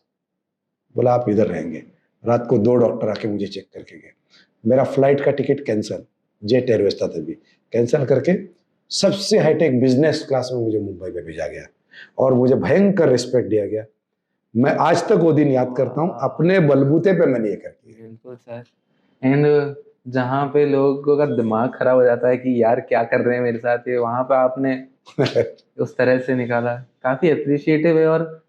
A: बोला आप इधर रहेंगे। रात को 2 डॉक्टर आके मुझे चेक करके गए। मेरा फ्लाइट का टिकट कैंसिल, जेट एयरवेज था तभी, कैंसिल करके सबसे हाईटेक बिजनेस क्लास में मुझे मुंबई में भेजा गया और मुझे भयंकर रिस्पेक्ट दिया गया। मैं आज तक वो दिन याद करता हूँ, अपने बलबूते पे मैंने ये कर दिया।
B: बिल्कुल सर। एंड जहाँ पे लोगों का दिमाग खराब हो जाता है कि यार क्या कर रहे हैं मेरे साथ ये, वहां पे आपने उस तरह से निकाला, काफी अप्रिशिएटिव है। और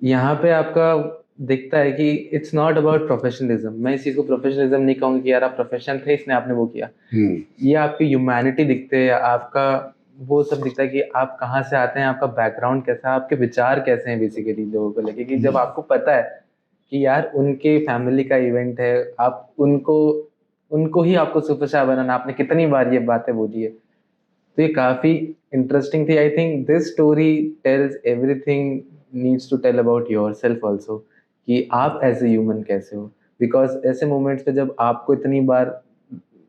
B: यहाँ पे आपका दिखता है कि इट्स नॉट अबाउट प्रोफेशनलिज्म। मैं इसी को प्रोफेशनलिज्म नहीं कहूँगी कि यार आप प्रोफेशनल थे इसने आपने वो किया। ये आपकी ह्यूमैनिटी दिखते है, आपका वो सब दिखता है कि आप कहाँ से आते हैं, आपका बैकग्राउंड कैसा है, आपके विचार कैसे हैं बेसिकली लोगों को लेके, कि जब आपको पता है कि यार उनके फैमिली का इवेंट है, आप उनको उनको ही आपको सुपरस्टार बनाना, आपने कितनी बार ये बातें बोली है। तो ये काफी इंटरेस्टिंग थी। I think this story tells everything needs to tell about yourself also, कि आप एज ए ह्यूमन कैसे हो। बिकॉज ऐसे मोमेंट्स पे जब आपको इतनी बार,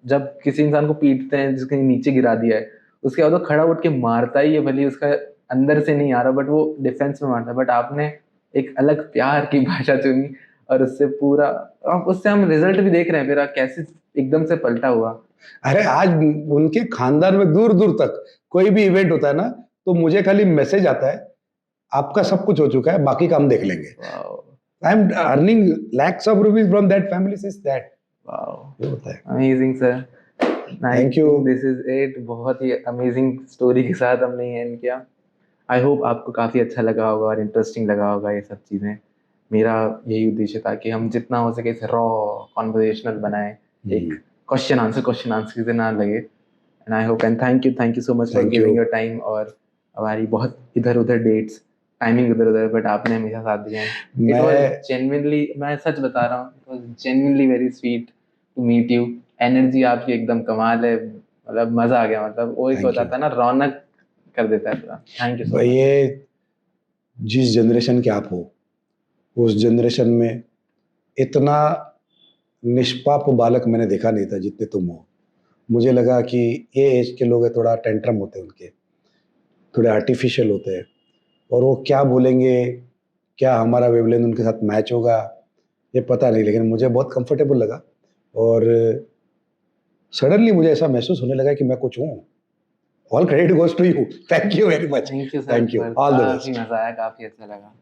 B: जब किसी इंसान को पीटते हैं, जिसके नीचे गिरा दिया है, उसके बाद वो खड़ा उठ के मारता ही है, भले ही उसका अंदर से नहीं आ रहा, बट वो डिफेंस में मारता है। बट आपने एक अलग प्यार की भाषा चुनी, और उससे पूरा, अब उससे हम रिजल्ट भी देख रहे हैं, मेरा कैसे एकदम से पलटा हुआ।
A: अरे आज उनके खानदान में दूर दूर तक कोई भी इवेंट होता है ना, तो मुझे खाली मैसेज आता है, आपका सब कुछ हो चुका है, बाकी काम देख लेंगे।
B: Wow,
A: I am earning lakhs of rupees from that family since that।
B: Wow,
A: ये होता है।
B: Amazing sir,
A: Thank you।
B: This is it. बहुत ही अमेजिंग स्टोरी के साथ हमने एंड किया। आई होप आपको काफ़ी अच्छा लगा होगा और इंटरेस्टिंग लगा होगा ये सब चीज़ें। मेरा यही उद्देश्य था कि हम जितना हो सके इसे रॉ कॉन्वर्जेशनल बनाएं, एक क्वेश्चन आंसर से ना लगे। And I hope, and thank you so much for
A: Thank you।
B: Giving your time. और हमारी बहुत इधर उधर डेट्स, टाइमिंग इधर उधर, बट आपने हमेशा साथ दिया है। इट
A: मैं
B: वाज जेन्युइनली, मैं सच बता रहा हूँ, it was genuinely very sweet to meet you. Energy आपकी एकदम कमाल है, मतलब मज़ा आ गया। मतलब वो एक
A: Thank
B: होता
A: you।
B: था ना, रौनक कर देता है पूरा। थैंक यू सो
A: भाई
B: मच।
A: ये जिस जनरेशन के आप हो, उस जनरेशन में इतना निष्पाप बालक मैंने देखा नहीं था जितने तुम हो। मुझे लगा कि ये एज के लोग हैं, थोड़ा टेंट्रम होते हैं उनके, थोड़े आर्टिफिशियल होते हैं, और वो क्या बोलेंगे, क्या हमारा वेवलेंथ उनके साथ मैच होगा, ये पता नहीं। लेकिन मुझे बहुत कंफर्टेबल लगा, और सडनली मुझे ऐसा महसूस होने लगा कि मैं कुछ हूँ। All credit goes to you. Thank you very much.
B: Thank you sir,
A: thank you. All the
B: काफ़ी
A: बेस्ट।
B: मज़ा आया, काफ़ी अच्छा लगा।